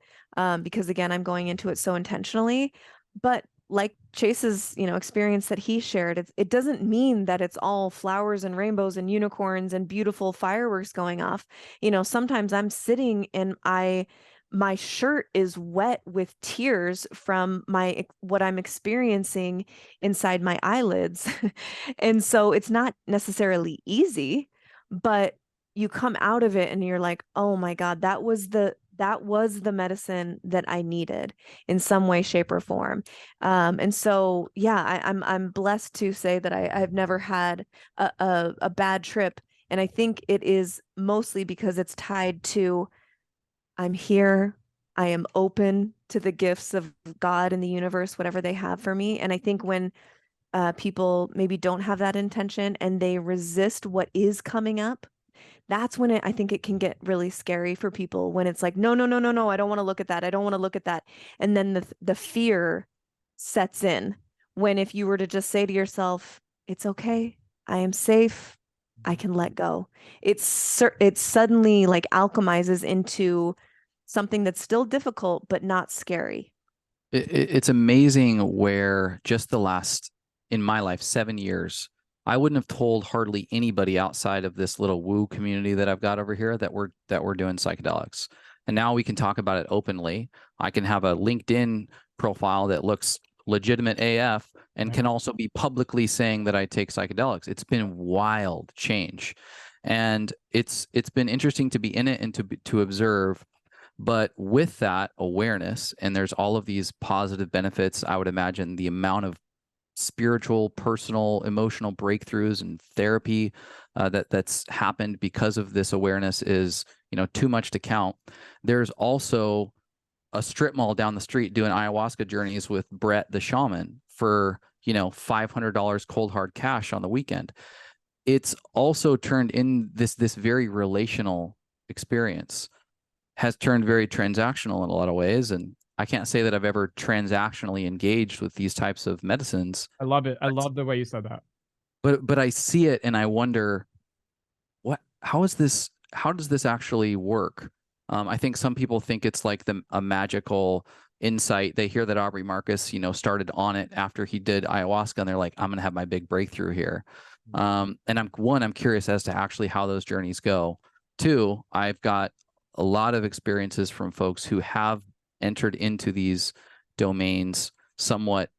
because again, I'm going into it so intentionally. But like Chase's, experience that he shared, it doesn't mean that it's all flowers and rainbows and unicorns and beautiful fireworks going off. Sometimes I'm sitting and my shirt is wet with tears from what I'm experiencing inside my eyelids. And so it's not necessarily easy, but you come out of it and you're like, "Oh my God, that was the medicine that I needed in some way, shape, or form." And so, yeah, I'm blessed to say that I've never had a bad trip. And I think it is mostly because it's tied to, I'm here. I am open to the gifts of God and the universe, whatever they have for me. And I think when people maybe don't have that intention and they resist what is coming up, that's when I think it can get really scary for people, when it's like, no, no, no, no, no, I don't want to look at that. I don't want to look at that. And then the fear sets in. When if you were to just say to yourself, it's okay, I am safe, I can let go. It suddenly like alchemizes into something that's still difficult, but not scary. It's amazing where just the last, in my life, 7 years, I wouldn't have told hardly anybody outside of this little woo community that I've got over here that we're doing psychedelics. And now we can talk about it openly. I can have a LinkedIn profile that looks legitimate AF and can also be publicly saying that I take psychedelics. It's been wild change. And it's been interesting to be in it and to observe. But with that awareness, and there's all of these positive benefits, I would imagine the amount of spiritual, personal, emotional breakthroughs and therapy that's happened because of this awareness is, too much to count. There's also a strip mall down the street doing ayahuasca journeys with Brett the shaman for, $500 cold hard cash on the weekend. It's also turned in this very relational experience, has turned very transactional in a lot of ways. And I can't say that I've ever transactionally engaged with these types of medicines. I love it. I love the way you said that. But I see it and I wonder, how does this actually work? I think some people think it's like a magical insight. They hear that Aubrey Marcus, started on it after he did ayahuasca, and they're like, I'm going to have my big breakthrough here. And I'm curious as to actually how those journeys go. Two, I've got a lot of experiences from folks who have entered into these domains somewhat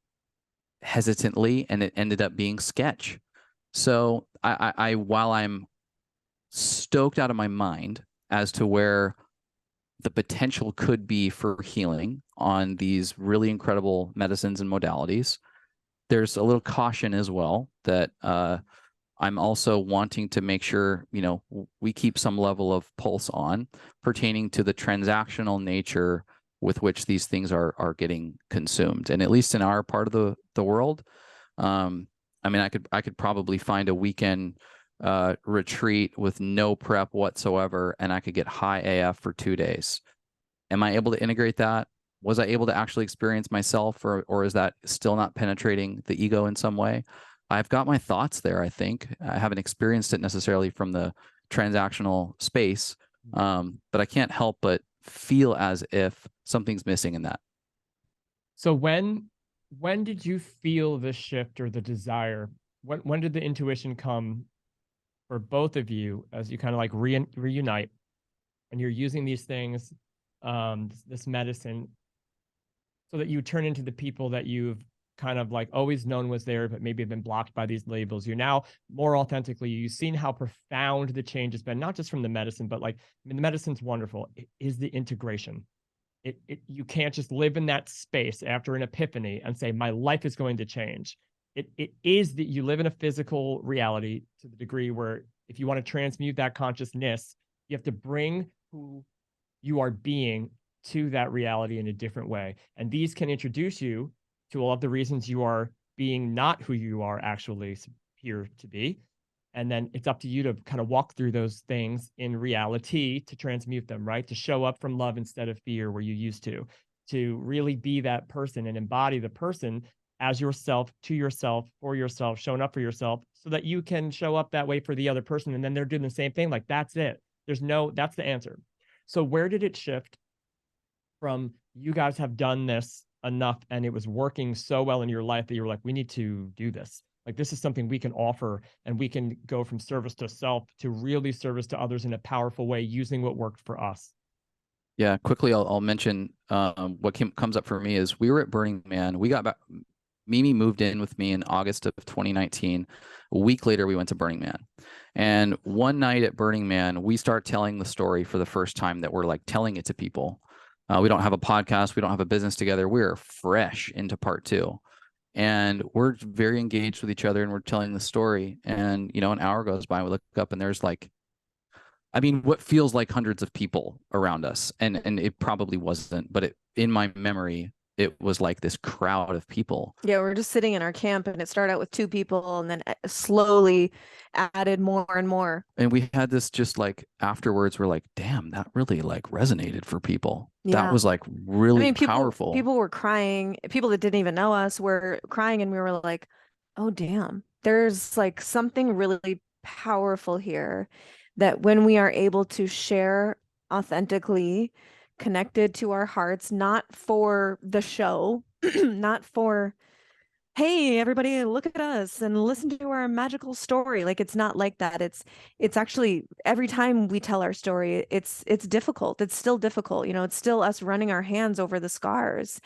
hesitantly, and it ended up being sketch. So I while I'm stoked out of my mind as to where the potential could be for healing on these really incredible medicines and modalities, there's a little caution as well that I'm also wanting to make sure, we keep some level of pulse on pertaining to the transactional nature with which these things are getting consumed. And at least in our part of the world, I could probably find a weekend retreat with no prep whatsoever, and I could get high AF for 2 days. Am I able to integrate that? Was I able to actually experience myself, or is that still not penetrating the ego in some way? I've got my thoughts there, I think. I haven't experienced it necessarily from the transactional space, but I can't help but feel as if something's missing in that. So when did you feel the shift or the desire? When did the intuition come for both of you as you kind of like reunite and you're using these things, this medicine, so that you turn into the people that you've kind of like always known was there, but maybe have been blocked by these labels? You're now more authentically, you've seen how profound the change has been, not just from the medicine, but like, the medicine's wonderful. It is the integration. You can't just live in that space after an epiphany and say, my life is going to change. It is that you live in a physical reality to the degree where if you want to transmute that consciousness, you have to bring who you are being to that reality in a different way. And these can introduce you to all of the reasons you are being not who you are actually here to be. And then it's up to you to kind of walk through those things in reality to transmute them, right? To show up from love instead of fear where you used to really be that person and embody the person as yourself, to yourself, for yourself, showing up for yourself so that you can show up that way for the other person. And then they're doing the same thing. Like, that's it. That's the answer. So where did it shift from you guys have done this enough and it was working so well in your life that you were like, we need to do this? Like, this is something we can offer, and we can go from service to self to really service to others in a powerful way using what worked for us. Yeah, quickly, I'll mention what comes up for me is we were at Burning Man. We got back. Mimi moved in with me in August of 2019. A week later, we went to Burning Man. And one night at Burning Man, we start telling the story for the first time that we're like telling it to people. We don't have a podcast. We don't have a business together. We're fresh into part 2. And we're very engaged with each other, and we're telling the story. And, you know, an hour goes by, we look up, and there's like, I mean, what feels like hundreds of people around us. And it probably wasn't, but in my memory, it was like this crowd of people. Yeah, we're just sitting in our camp, and it started out with 2 people and then slowly added more and more. And we had this just like afterwards, we're like, damn, that really like resonated for people. Yeah. That was like really powerful. People were crying. People that didn't even know us were crying, and we were like, oh, damn, there's like something really powerful here, that when we are able to share authentically, connected to our hearts, not for the show, not for, hey, everybody, look at us and listen to our magical story. Like, it's not like that. It's actually, every time we tell our story, it's difficult. It's still difficult. You know, it's still us running our hands over the scars,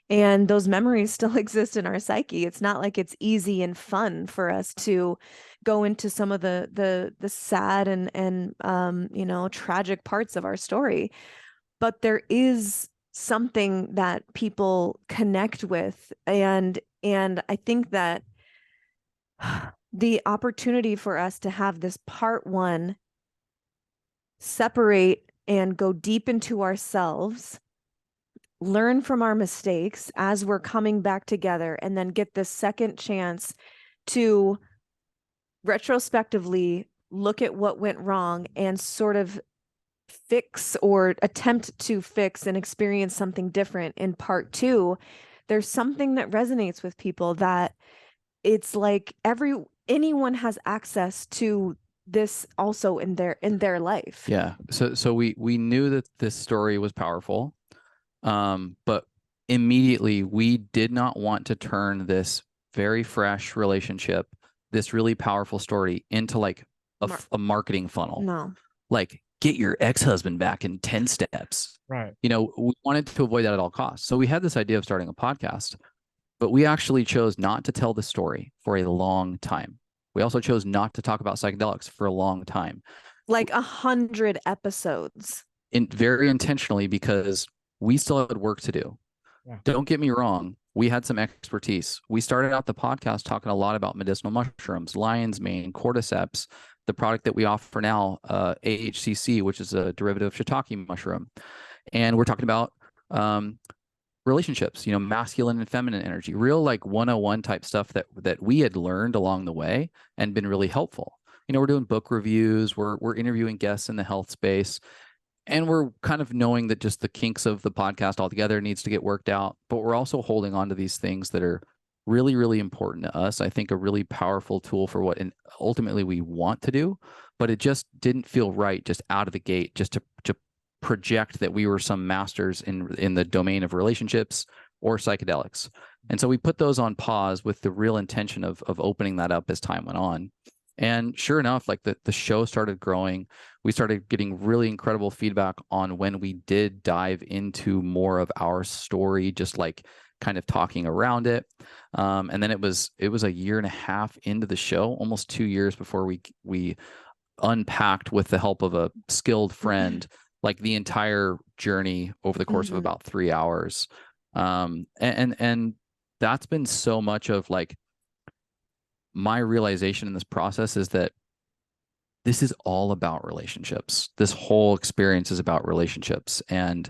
and those memories still exist in our psyche. It's not like it's easy and fun for us to go into some of the sad and you know, tragic parts of our story. But there is something that people connect with. And I think that the opportunity for us to have this part 1 separate and go deep into ourselves, learn from our mistakes as we're coming back together, and then get this second chance to retrospectively look at what went wrong and sort of fix or attempt to fix and experience something different in part 2. There's something that resonates with people, that it's like anyone has access to this also in their life. Yeah. So we knew that this story was powerful. But immediately we did not want to turn this very fresh relationship, this really powerful story, into like a marketing funnel. No. Like, get your ex-husband back in 10 steps. Right. You know, we wanted to avoid that at all costs. So we had this idea of starting a podcast, but we actually chose not to tell the story for a long time. We also chose not to talk about psychedelics for a long time. Like 100 episodes. Very intentionally, because we still had work to do. Yeah. Don't get me wrong. We had some expertise. We started out the podcast talking a lot about medicinal mushrooms, lion's mane, cordyceps, the product that we offer now, AHCC, which is a derivative of shiitake mushroom. And we're talking about relationships, you know, masculine and feminine energy, real like 101 type stuff that we had learned along the way and been really helpful. You know, we're doing book reviews, we're interviewing guests in the health space, and we're kind of knowing that just the kinks of the podcast altogether needs to get worked out. But we're also holding on to these things that are really, really important to us. I think a really powerful tool for what ultimately we want to do, but it just didn't feel right just out of the gate, just to project that we were some masters in the domain of relationships or psychedelics. And so we put those on pause with the real intention of opening that up as time went on. And sure enough, like the show started growing. We started getting really incredible feedback on when we did dive into more of our story, just like kind of talking around it. And then it was a 1.5 years into the show, almost 2 years before we unpacked, with the help of a skilled friend, like the entire journey over the course of about 3 hours. And that's been so much of like my realization in this process, is that this is all about relationships. This whole experience is about relationships. And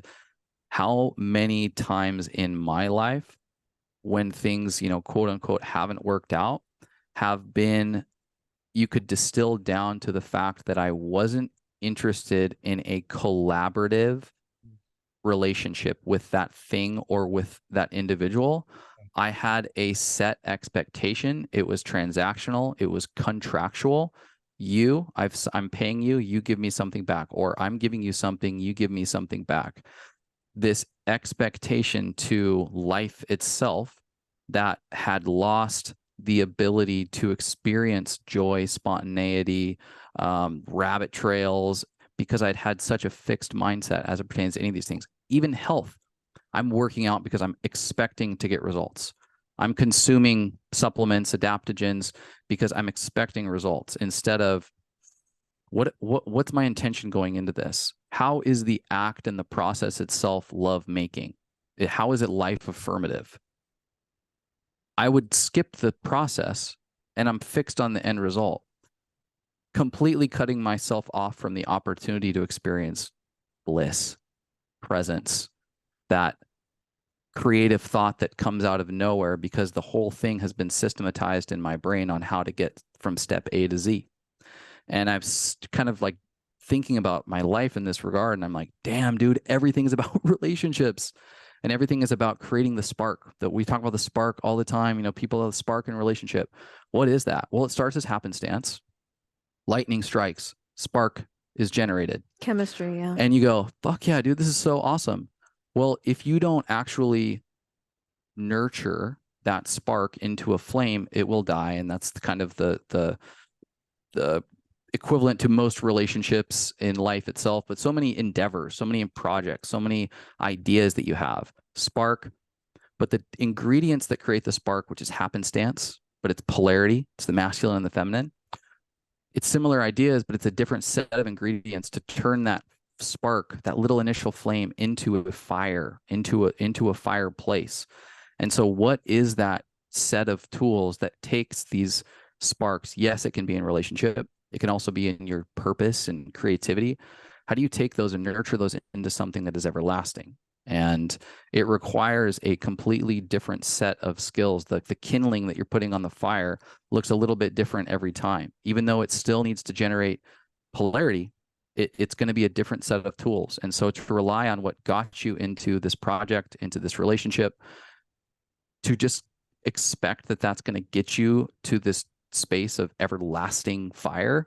how many times in my life, when things, you know, quote unquote, haven't worked out, have been, you could distill down to the fact that I wasn't interested in a collaborative relationship with that thing or with that individual, I had a set expectation. It was transactional. It was contractual. I'm paying you, you give me something back, or I'm giving you something, you give me something back. This expectation to life itself that had lost the ability to experience joy, spontaneity, rabbit trails, because I'd had such a fixed mindset as it pertains to any of these things. Even health. I'm working out because I'm expecting to get results. I'm consuming supplements, adaptogens, because I'm expecting results instead of what's my intention going into this? How is the act and the process itself love making? How is it life affirmative? I would skip the process and I'm fixed on the end result, completely cutting myself off from the opportunity to experience bliss, presence, that creative thought that comes out of nowhere because the whole thing has been systematized in my brain on how to get from step A to Z. And I've kind of like thinking about my life in this regard. And I'm like, damn, dude, everything is about relationships and everything is about creating the spark. That we talk about the spark all the time. You know, people have spark in relationship. What is that? Well, it starts as happenstance. Lightning strikes, spark is generated. Chemistry, yeah. And you go, fuck yeah, dude, this is so awesome. Well, if you don't actually nurture that spark into a flame, it will die. And that's kind of the equivalent to most relationships in life itself, but so many endeavors, so many projects, so many ideas that you have. Spark, but the ingredients that create the spark, which is happenstance, but it's polarity, it's the masculine and the feminine. It's similar ideas, but it's a different set of ingredients to turn that spark, that little initial flame, into a fire, into a fireplace. And so what is that set of tools that takes these sparks? Yes, it can be in relationship. It can also be in your purpose and creativity. How do you take those and nurture those into something that is everlasting? And it requires a completely different set of skills. The kindling that you're putting on the fire looks a little bit different every time. Even though it still needs to generate polarity, it's going to be a different set of tools. And so to rely on what got you into this project, into this relationship, to just expect that that's going to get you to this space of everlasting fire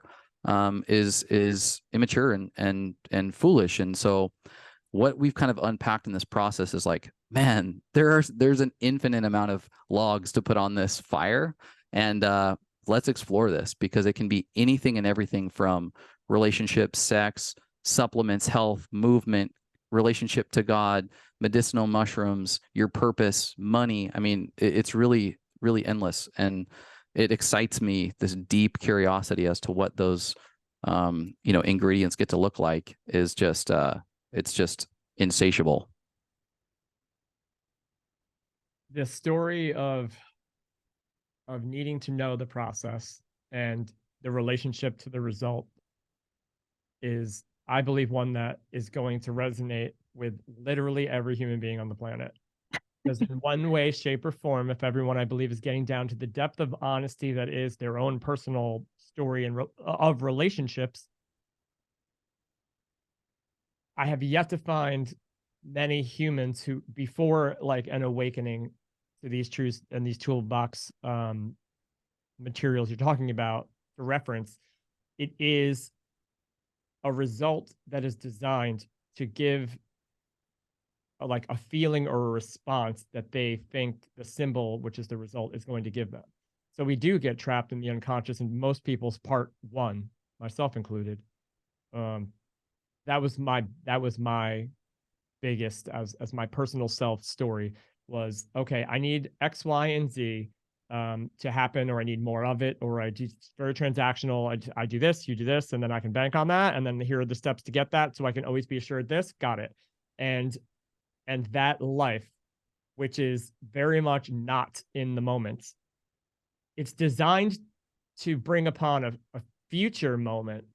is immature and foolish. And so what we've kind of unpacked in this process is like, man, there's an infinite amount of logs to put on this fire. And let's explore this, because it can be anything and everything from relationships, sex, supplements, health, movement, relationship to God, medicinal mushrooms, your purpose, money. I mean, it's really, really endless. And it excites me, this deep curiosity as to what those ingredients get to look like is just it's just insatiable. The story of needing to know the process and the relationship to the result is, I believe, one that is going to resonate with literally every human being on the planet. Because in one way, shape, or form, if everyone, I believe, is getting down to the depth of honesty that is their own personal story and of relationships, I have yet to find many humans who, before like an awakening to these truths and these toolbox materials you're talking about, to reference, it is a result that is designed to give like a feeling or a response that they think the symbol, which is the result, is going to give them. So we do get trapped in the unconscious, and most people's part one, myself included. That was my biggest, as my personal self story was, okay, I need X, Y, and Z to happen, or I need more of it, or it's very transactional. I do this, you do this, and then I can bank on that. And then here are the steps to get that. So I can always be assured this, got it. And that life, which is very much not in the moment, it's designed to bring upon a future moment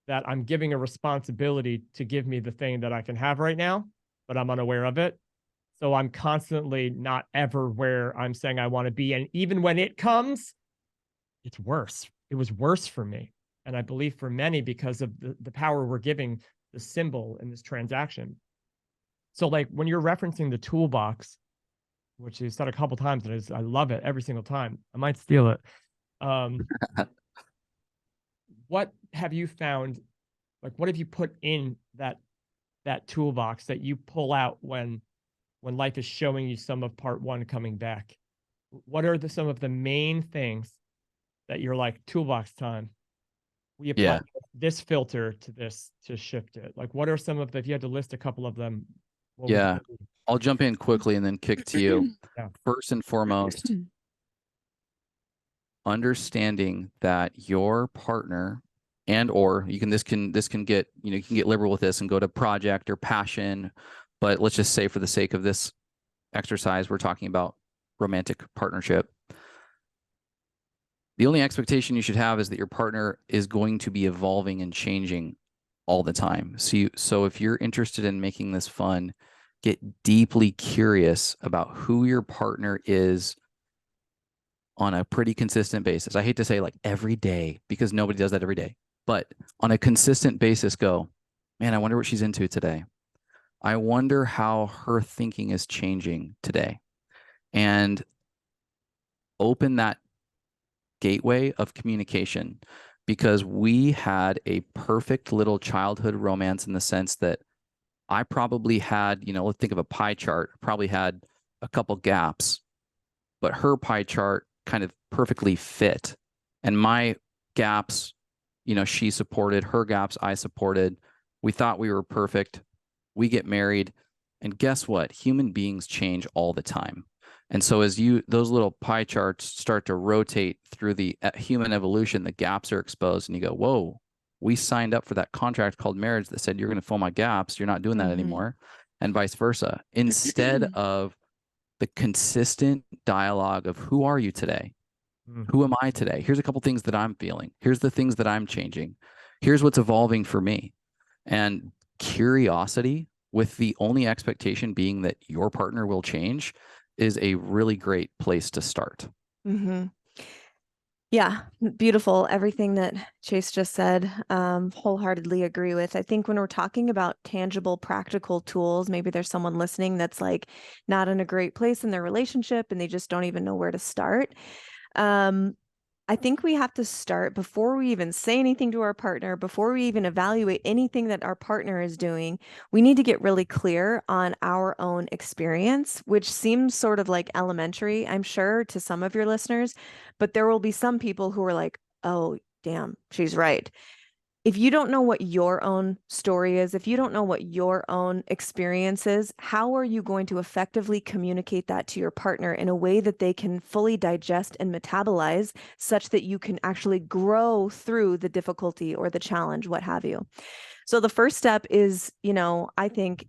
that I'm giving a responsibility to give me the thing that I can have right now, but I'm unaware of it. So I'm constantly not ever where I'm saying I want to be. And even when it comes, it's worse. It was worse for me. And I believe for many, because of the power we're giving the symbol in this transaction. So like when you're referencing the toolbox, which you said a couple times, and I love it every single time. I might steal it. What have you found? Like, what have you put in that toolbox that you pull out when life is showing you some of part one coming back? What are some of the main things that you're like, toolbox time? We apply this filter to this to shift it. Like, what are some of the, if you had to list a couple of them? What would they be? I'll jump in quickly and then kick to you. Yeah. First and foremost, understanding that your partner and or this can get, you can get liberal with this and go to project or passion, but let's just say for the sake of this exercise, we're talking about romantic partnership. The only expectation you should have is that your partner is going to be evolving and changing all the time. So if you're interested in making this fun, get deeply curious about who your partner is on a pretty consistent basis. I hate to say like every day, because nobody does that every day, but on a consistent basis, go, man, I wonder what she's into today. I wonder how her thinking is changing today. And open that gateway of communication, because we had a perfect little childhood romance in the sense that I probably had, let's think of a pie chart, probably had a couple gaps, but her pie chart kind of perfectly fit. And my gaps, she supported, her gaps I supported. We thought we were perfect. We get married, and guess what? Human beings change all the time. And so as those little pie charts start to rotate through the human evolution, the gaps are exposed, and you go, whoa, we signed up for that contract called marriage that said you're going to fill my gaps. You're not doing that anymore, and vice versa. Instead of the consistent dialogue of who are you today? Who am I today? Here's a couple things that I'm feeling. Here's the things that I'm changing. Here's what's evolving for me. And curiosity, with the only expectation being that your partner will change, is a really great place to start. Yeah, beautiful. Everything that Chase just said, wholeheartedly agree with. I think when we're talking about tangible, practical tools, maybe there's someone listening that's like not in a great place in their relationship and they just don't even know where to start. I think we have to start before we even say anything to our partner, before we even evaluate anything that our partner is doing. We need to get really clear on our own experience, which seems sort of like elementary, I'm sure, to some of your listeners, but there will be some people who are like, oh, damn, she's right. If you don't know what your own story is, if you don't know what your own experience is, how are you going to effectively communicate that to your partner in a way that they can fully digest and metabolize, such that you can actually grow through the difficulty or the challenge, what have you? So the first step is, I think,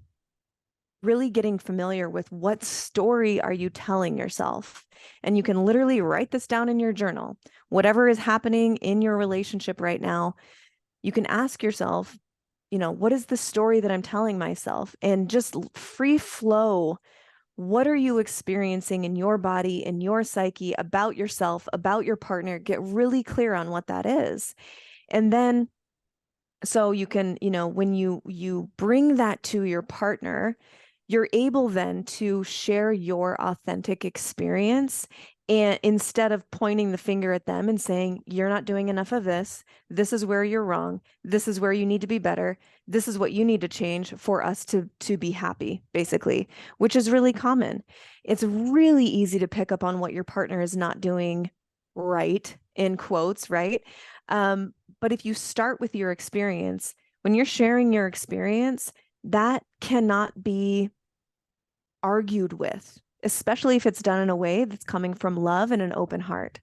really getting familiar with what story are you telling yourself. And you can literally write this down in your journal. Whatever is happening in your relationship right now, you can ask yourself, what is the story that I'm telling myself? And just free flow. What are you experiencing in your body, in your psyche, about yourself, about your partner? Get really clear on what that is. And then, so you can, when you bring that to your partner, you're able then to share your authentic experience. And instead of pointing the finger at them and saying, you're not doing enough of this, this is where you're wrong, this is where you need to be better, this is what you need to change for us to be happy, basically, which is really common. It's really easy to pick up on what your partner is not doing right, in quotes, right? But if you start with your experience, when you're sharing your experience, that cannot be argued with, especially if it's done in a way that's coming from love and an open heart.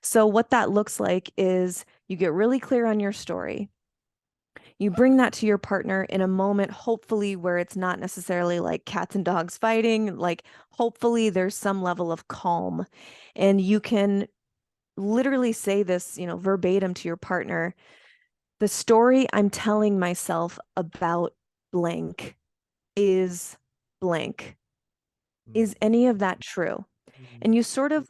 So what that looks like is you get really clear on your story. You bring that to your partner in a moment, hopefully, where it's not necessarily like cats and dogs fighting. Like, hopefully there's some level of calm, and you can literally say this, verbatim to your partner. The story I'm telling myself about blank is blank. Is any of that true? And you sort of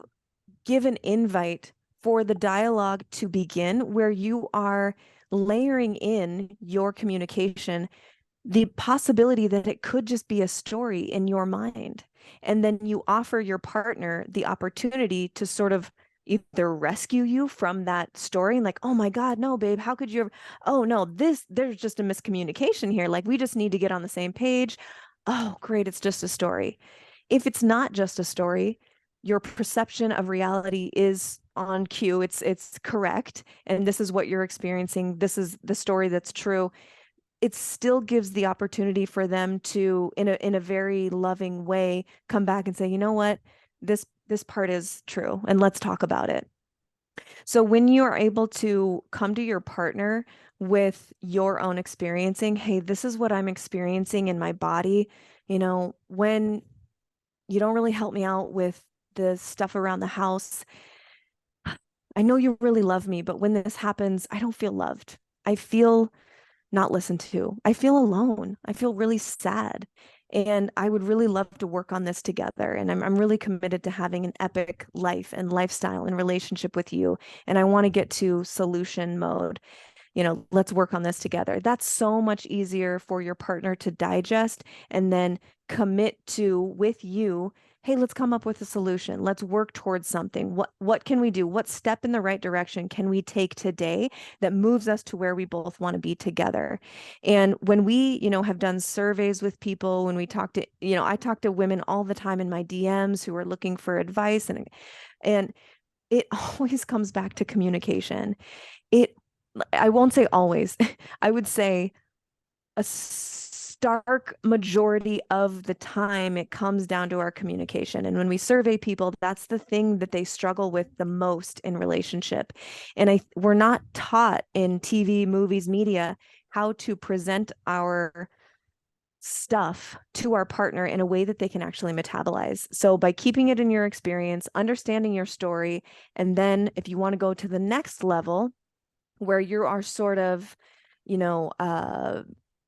give an invite for the dialogue to begin, where you are layering in your communication the possibility that it could just be a story in your mind. And then you offer your partner the opportunity to sort of either rescue you from that story and like, oh my God, no, babe, how could you ever? Oh no, there's just a miscommunication here. Like, we just need to get on the same page. Oh, great, it's just a story. If it's not just a story, your perception of reality is on cue. It's correct. And this is what you're experiencing. This is the story that's true. It still gives the opportunity for them to, in a very loving way, come back and say, you know what, this part is true, and let's talk about it. So when you are able to come to your partner with your own experiencing, hey, this is what I'm experiencing in my body. When you don't really help me out with the stuff around the house, I know you really love me, but when this happens, I don't feel loved. I feel not listened to. I feel alone. I feel really sad. And I would really love to work on this together. And I'm really committed to having an epic life and lifestyle and relationship with you. And I want to get to solution mode. Let's work on this together. That's so much easier for your partner to digest and then commit to with you. Hey, let's come up with a solution. Let's work towards something. What can we do? What step in the right direction can we take today that moves us to where we both want to be together? And when we, have done surveys with people, when we talk to, I talk to women all the time in my DMs who are looking for advice, and it always comes back to communication. I won't say always. I would say a stark majority of the time it comes down to our communication. And when we survey people, that's the thing that they struggle with the most in relationship. And we're not taught in TV, movies, media how to present our stuff to our partner in a way that they can actually metabolize. So by keeping it in your experience, understanding your story, and then if you want to go to the next level, where you are sort of,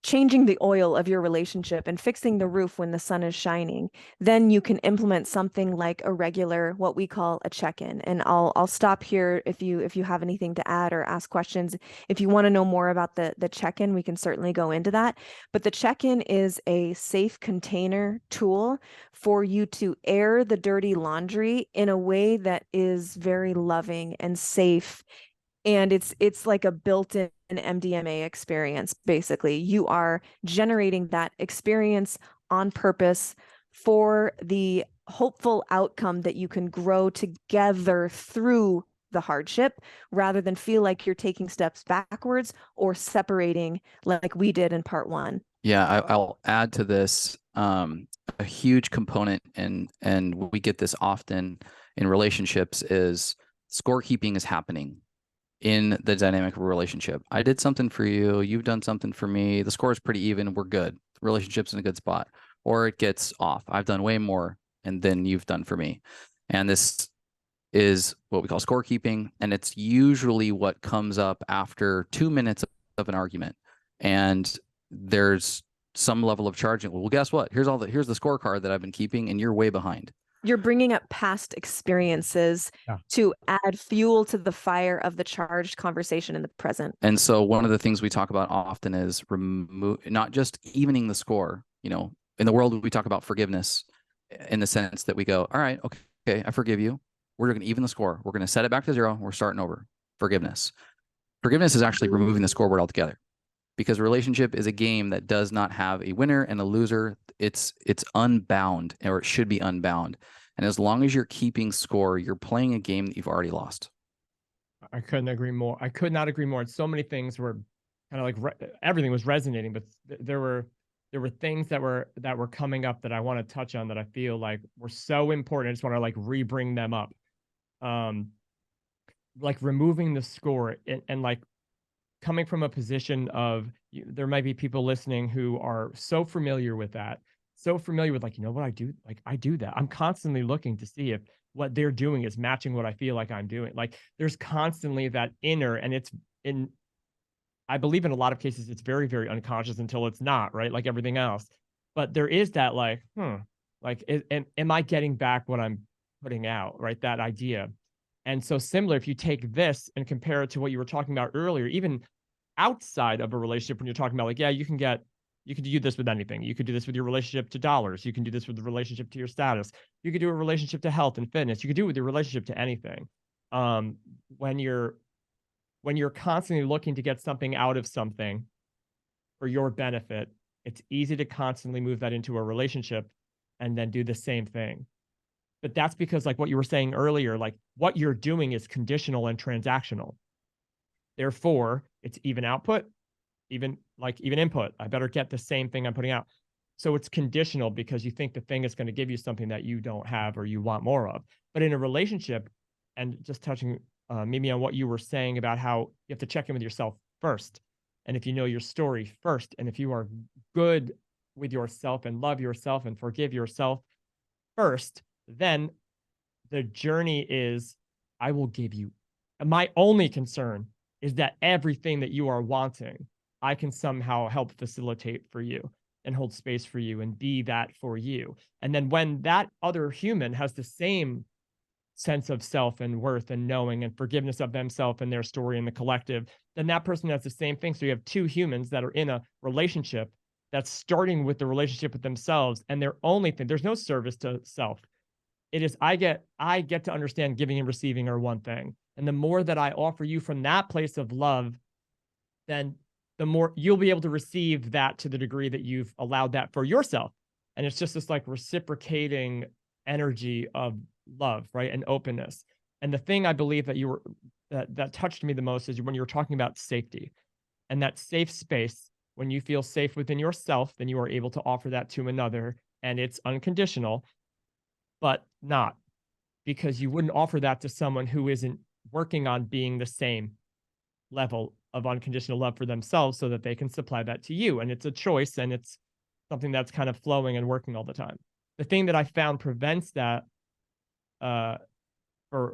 changing the oil of your relationship and fixing the roof when the sun is shining, then you can implement something like a regular, what we call a check-in. And I'll stop here if you have anything to add or ask questions. If you want to know more about the check-in, we can certainly go into that. But the check-in is a safe container tool for you to air the dirty laundry in a way that is very loving and safe. And it's like a built-in MDMA experience. Basically, you are generating that experience on purpose for the hopeful outcome that you can grow together through the hardship, rather than feel like you're taking steps backwards or separating like we did in part one. Yeah, I'll add to this a huge component, and we get this often in relationships, is scorekeeping is happening in the dynamic of a relationship. I did something for you, you've done something for me, the score is pretty even, we're good, the relationship's in a good spot. Or it gets off, I've done way more and then you've done for me. And this is what we call scorekeeping, and it's usually what comes up after 2 minutes of an argument, and there's some level of charging. Well, guess what, here's the scorecard that I've been keeping and you're way behind. You're bringing up past experiences to add fuel to the fire of the charged conversation in the present. And so one of the things we talk about often is not just evening the score. In the world, we talk about forgiveness in the sense that we go, all right, okay, I forgive you. We're going to even the score. We're going to set it back to 0. We're starting over. Forgiveness. Forgiveness is actually removing the scoreboard altogether, because a relationship is a game that does not have a winner and a loser. It's unbound, or it should be unbound. And as long as you're keeping score, you're playing a game that you've already lost. I couldn't agree more. I could not agree more. So many things were kind of like everything was resonating, but there were things that were coming up that I want to touch on that I feel like were so important. I just want to like re-bring them up. Like removing the score and like coming from a position of, there might be people listening who are so familiar with that, so familiar with like, what I do, like I do that. I'm constantly looking to see if what they're doing is matching what I feel like I'm doing. Like there's constantly that inner, and I believe in a lot of cases, it's very, very unconscious until it's not, right? Like everything else. But there is that like, like, am I getting back what I'm putting out, right? That idea. And so similar, if you take this and compare it to what you were talking about earlier, even outside of a relationship, when you're talking about like, yeah, you can get, You could do this with anything. You could do this with your relationship to dollars. You can do this with the relationship to your status. You could do a relationship to health and fitness. You could do it with your relationship to anything. When you're constantly looking to get something out of something for your benefit, it's easy to constantly move that into a relationship and then do the same thing. But that's because, like what you were saying earlier, like what you're doing is conditional and transactional. Therefore, it's even output, even input. I better get the same thing I'm putting out. So it's conditional because you think the thing is going to give you something that you don't have or you want more of. But in a relationship, and just touching maybe on what you were saying about how you have to check in with yourself first. And if you know your story first, and if you are good with yourself and love yourself and forgive yourself first, then the journey is, I will give you. My only concern is that everything that you are wanting, I can somehow help facilitate for you and hold space for you and be that for you. And then when that other human has the same sense of self and worth and knowing and forgiveness of themselves and their story and the collective, then that person has the same thing. So you have two humans that are in a relationship that's starting with the relationship with themselves, and their only thing, there's no service to self. It is, I get to understand giving and receiving are one thing. And the more that I offer you from that place of love, then the more you'll be able to receive that to the degree that you've allowed that for yourself. And it's just this like reciprocating energy of love, right? And openness. And the thing I believe that you were, that touched me the most is when you were talking about safety and that safe space. When you feel safe within yourself, then you are able to offer that to another, and it's unconditional, but not because you wouldn't offer that to someone who isn't working on being the same level of unconditional love for themselves so that they can supply that to you. And it's a choice, and it's something that's kind of flowing and working all the time. The thing that I found prevents that for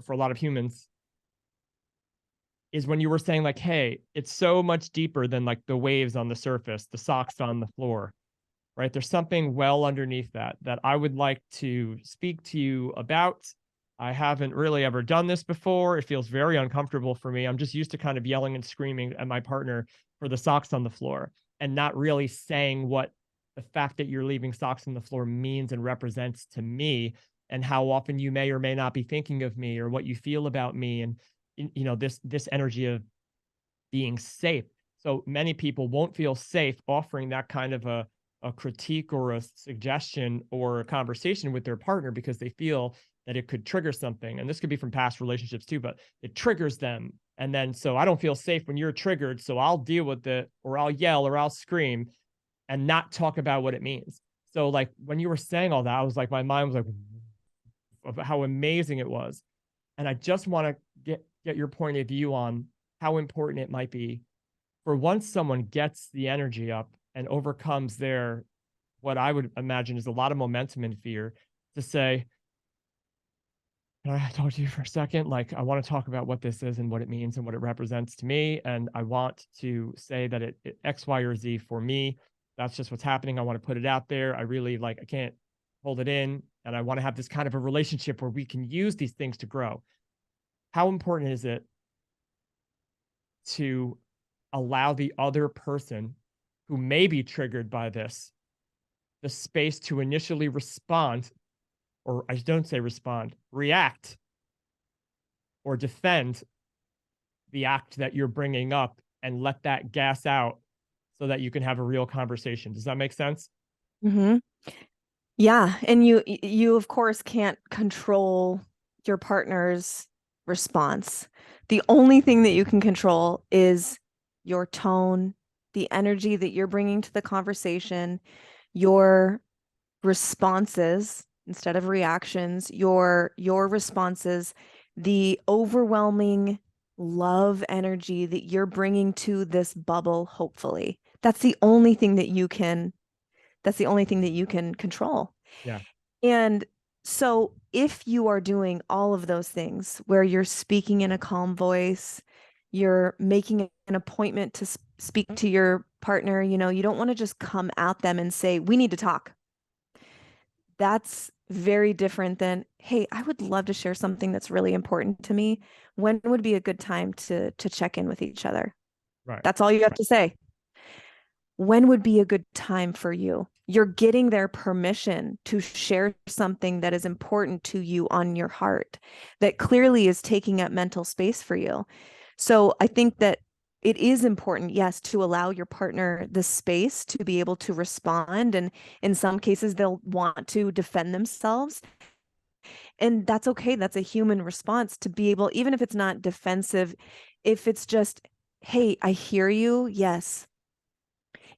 a lot of humans is when you were saying like, hey, it's so much deeper than like the waves on the surface, the socks on the floor, right? There's something well underneath that I would like to speak to you about. I haven't really ever done this before. It feels very uncomfortable for me. I'm just used to kind of yelling and screaming at my partner for the socks on the floor and not really saying what the fact that you're leaving socks on the floor means and represents to me, and how often you may or may not be thinking of me or what you feel about me. And you know, this energy of being safe. So many people won't feel safe offering that kind of a critique or a suggestion or a conversation with their partner because they feel that it could trigger something. And this could be from past relationships too, but it triggers them. And then, so I don't feel safe when you're triggered, so I'll deal with it, or I'll yell or I'll scream and not talk about what it means. So like when you were saying all that, I was like, my mind was like, of how amazing it was. And I just want to get your point of view on how important it might be for once someone gets the energy up and overcomes their, what I would imagine is a lot of momentum and fear, to say, can I talk to you for a second? Like, I want to talk about what this is and what it means and what it represents to me. And I want to say that it X, Y, or Z for me. That's just what's happening. I want to put it out there. I really I can't hold it in. And I want to have this kind of a relationship where we can use these things to grow. How important is it to allow the other person who may be triggered by this the space to initially respond, or I don't say respond, react or defend the act that you're bringing up, and let that gas out so that you can have a real conversation? Does that make sense? Mm-hmm. Yeah. And you of course can't control your partner's response. The only thing that you can control is your tone, the energy that you're bringing to the conversation, your responses instead of reactions, your responses, the overwhelming love energy that you're bringing to this bubble. Hopefully, that's the only thing that you can control. Yeah. And so if you are doing all of those things where you're speaking in a calm voice, you're making an appointment to speak to your partner, you don't want to just come at them and say, we need to talk. That's very different than, hey, I would love to share something that's really important to me. When would be a good time to check in with each other? Right. That's all you have to say. when would be a good time for you? You're getting their permission to share something that is important to you on your heart, that clearly is taking up mental space for you. So I think that it is important, yes, to allow your partner the space to be able to respond. And in some cases, they'll want to defend themselves. And that's okay. That's a human response to be able, even if it's not defensive, if it's just, hey, I hear you. Yes.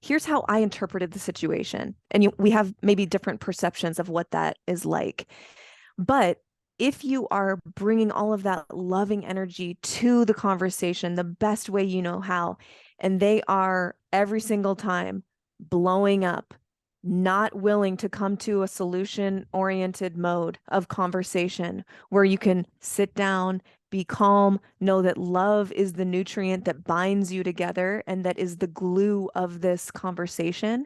Here's how I interpreted the situation. And we have maybe different perceptions of what that is like. But if you are bringing all of that loving energy to the conversation the best way you know how, and they are every single time blowing up, not willing to come to a solution-oriented mode of conversation where you can sit down, be calm, know that love is the nutrient that binds you together and that is the glue of this conversation.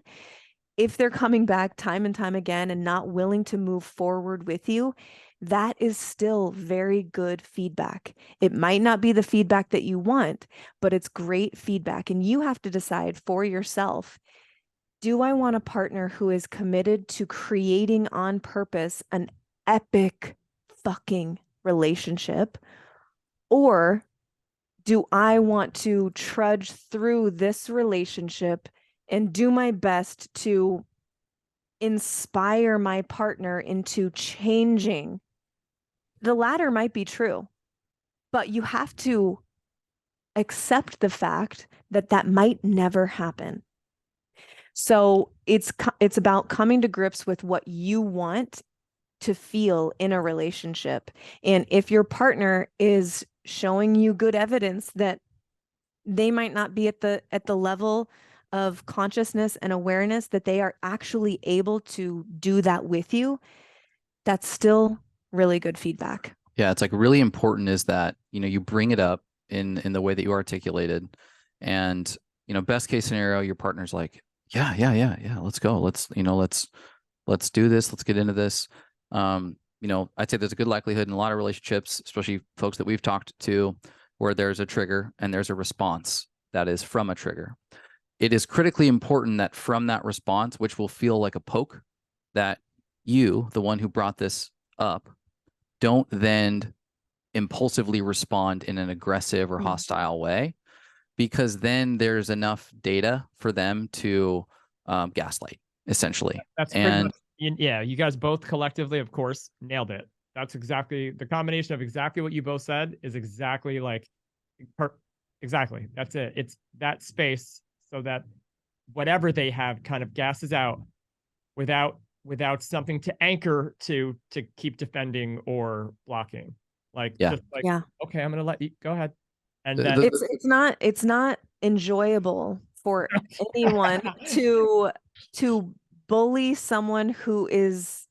If they're coming back time and time again and not willing to move forward with you, that is still very good feedback. It might not be the feedback that you want, but it's great feedback. And you have to decide for yourself, do I want a partner who is committed to creating on purpose an epic fucking relationship? Or do I want to trudge through this relationship and do my best to inspire my partner into changing? The latter might be true, but you have to accept the fact that that might never happen. So it's about coming to grips with what you want to feel in a relationship. And if your partner is showing you good evidence that they might not be at the level of consciousness and awareness that they are actually able to do that with you, that's still really good feedback. Yeah, it's like really important is that, you bring it up in the way that you articulated, and, best case scenario, your partner's like, yeah, let's go. Let's do this. Let's get into this. I'd say there's a good likelihood in a lot of relationships, especially folks that we've talked to, where there's a trigger and there's a response that is from a trigger. It is critically important that from that response, which will feel like a poke, that you, the one who brought this up, don't then impulsively respond in an aggressive or hostile way, because then there's enough data for them to gaslight, essentially. That's pretty much, yeah, you guys both collectively, of course, nailed it. That's exactly the combination of exactly what you both said is exactly like, exactly. That's it. It's that space so that whatever they have kind of gasses out without something to anchor to keep defending or blocking. Like, just like, okay, I'm going to let you go ahead. And then it's not enjoyable for anyone to bully someone who is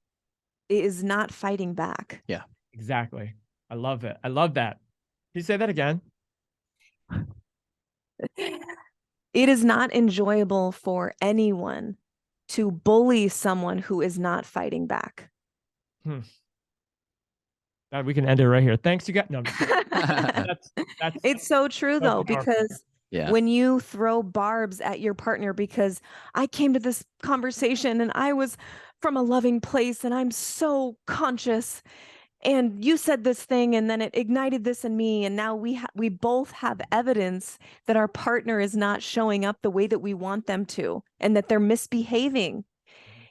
not fighting back. Yeah, exactly. I love it. I love that. Can you say that again? It is not enjoyable for anyone to bully someone who is not fighting back. We can end it right here. Thanks, you guys. No, it's so true though, because when you throw barbs at your partner because I came to this conversation and I was from a loving place and I'm so conscious, and you said this thing and then it ignited this in me, and now we both have evidence that our partner is not showing up the way that we want them to and that they're misbehaving.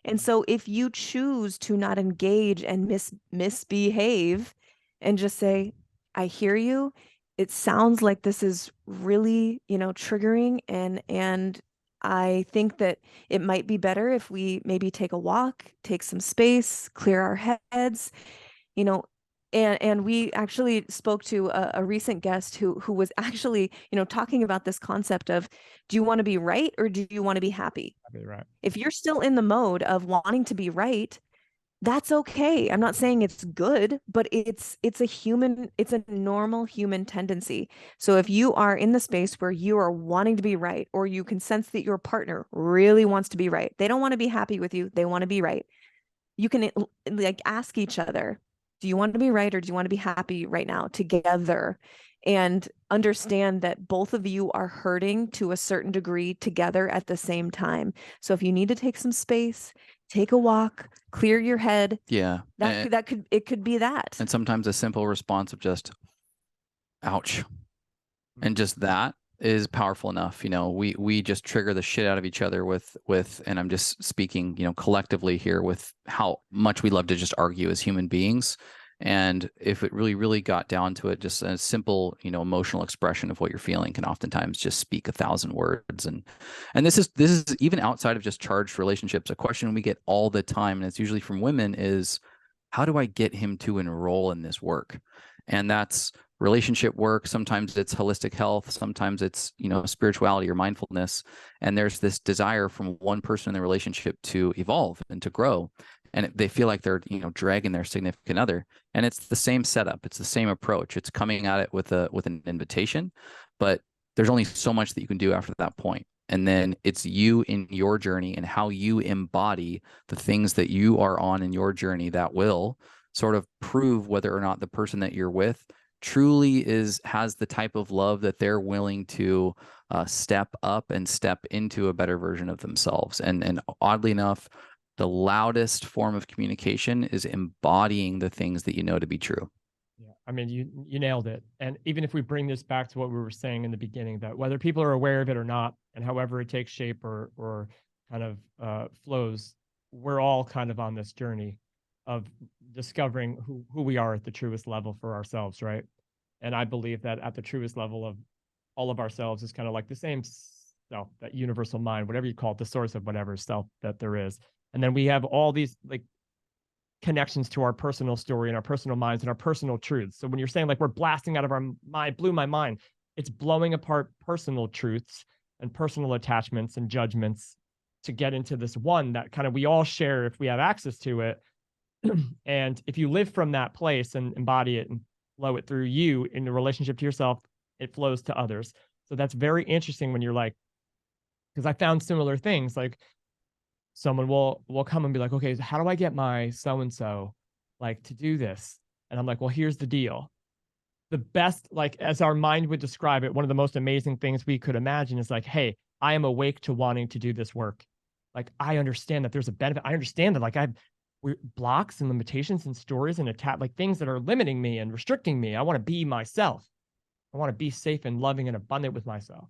And so if you choose to not engage and misbehave and just say, I hear you, it sounds like this is really, triggering, and I think that it might be better if we maybe take a walk, take some space, clear our heads, and we actually spoke to a recent guest who was actually, talking about this concept of, do you want to be right or do you want to be happy? Right. If you're still in the mode of wanting to be right, that's okay. I'm not saying it's good, but it's a normal human tendency. So if you are in the space where you are wanting to be right, or you can sense that your partner really wants to be right, they don't want to be happy with you, they want to be right, you can ask each other, do you want to be right or do you want to be happy right now together? and understand that both of you are hurting to a certain degree together at the same time. So if you need to take some space, take a walk, clear your head. Yeah. It could be that. And sometimes a simple response of just, ouch. And just that is powerful enough. You know, we just trigger the shit out of each other with, and I'm just speaking, you know, collectively here, with how much we love to just argue as human beings. And if it really got down to it, just a simple, you know, emotional expression of what you're feeling can oftentimes just speak 1,000 words. And this is even outside of just charged relationships. A question we get all the time, and it's usually from women, is how do I get him to enroll in this work? And that's relationship work. Sometimes it's holistic health. Sometimes it's, you know, spirituality or mindfulness. And there's this desire from one person in the relationship to evolve and to grow. And they feel like they're, you know, dragging their significant other. And it's the same setup. It's the same approach. It's coming at it with an invitation, but there's only so much that you can do after that point. And then it's you in your journey and how you embody the things that you are on in your journey that will sort of prove whether or not the person that you're with truly has the type of love that they're willing to step up and step into a better version of themselves. And oddly enough, the loudest form of communication is embodying the things that you know to be true. Yeah, I mean, you nailed it. And even if we bring this back to what we were saying in the beginning, that whether people are aware of it or not, and however it takes shape or kind of flows, we're all kind of on this journey of discovering who we are at the truest level for ourselves, right? And I believe that at the truest level of all of ourselves is kind of like the same self, that universal mind, whatever you call it, the source of whatever self that there is. And then we have all these like connections to our personal story and our personal minds and our personal truths. So when you're saying like we're blasting out of our mind, blew my mind, it's blowing apart personal truths and personal attachments and judgments to get into this one that kind of we all share if we have access to it. And if you live from that place and embody it and flow it through you in the relationship to yourself, it flows to others. So that's very interesting when you're like, because I found similar things, like someone will come and be like, okay, how do I get my so-and-so like to do this? And I'm like, well, here's the deal. The best, like as our mind would describe it, one of the most amazing things we could imagine is like, hey, I am awake to wanting to do this work. Like, I understand that there's a benefit. I understand that like blocks and limitations and stories and like things that are limiting me and restricting me. I want to be myself. I want to be safe and loving and abundant with myself.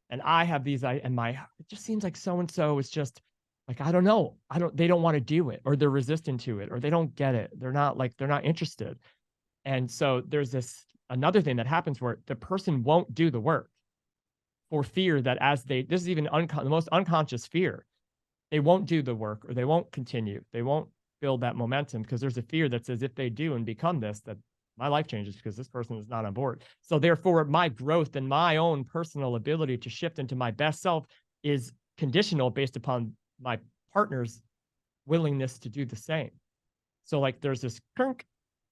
And I have these, it just seems like so-and-so is just like, I don't know. They don't want to do it, or they're resistant to it, or they don't get it. They're not interested. And so there's another thing that happens where the person won't do the work for fear that this is even the most unconscious fear. They won't do the work, or they won't continue. They won't build that momentum because there's a fear that says if they do and become this, that my life changes because this person is not on board. So therefore, my growth and my own personal ability to shift into my best self is conditional based upon my partner's willingness to do the same. So like there's this kink,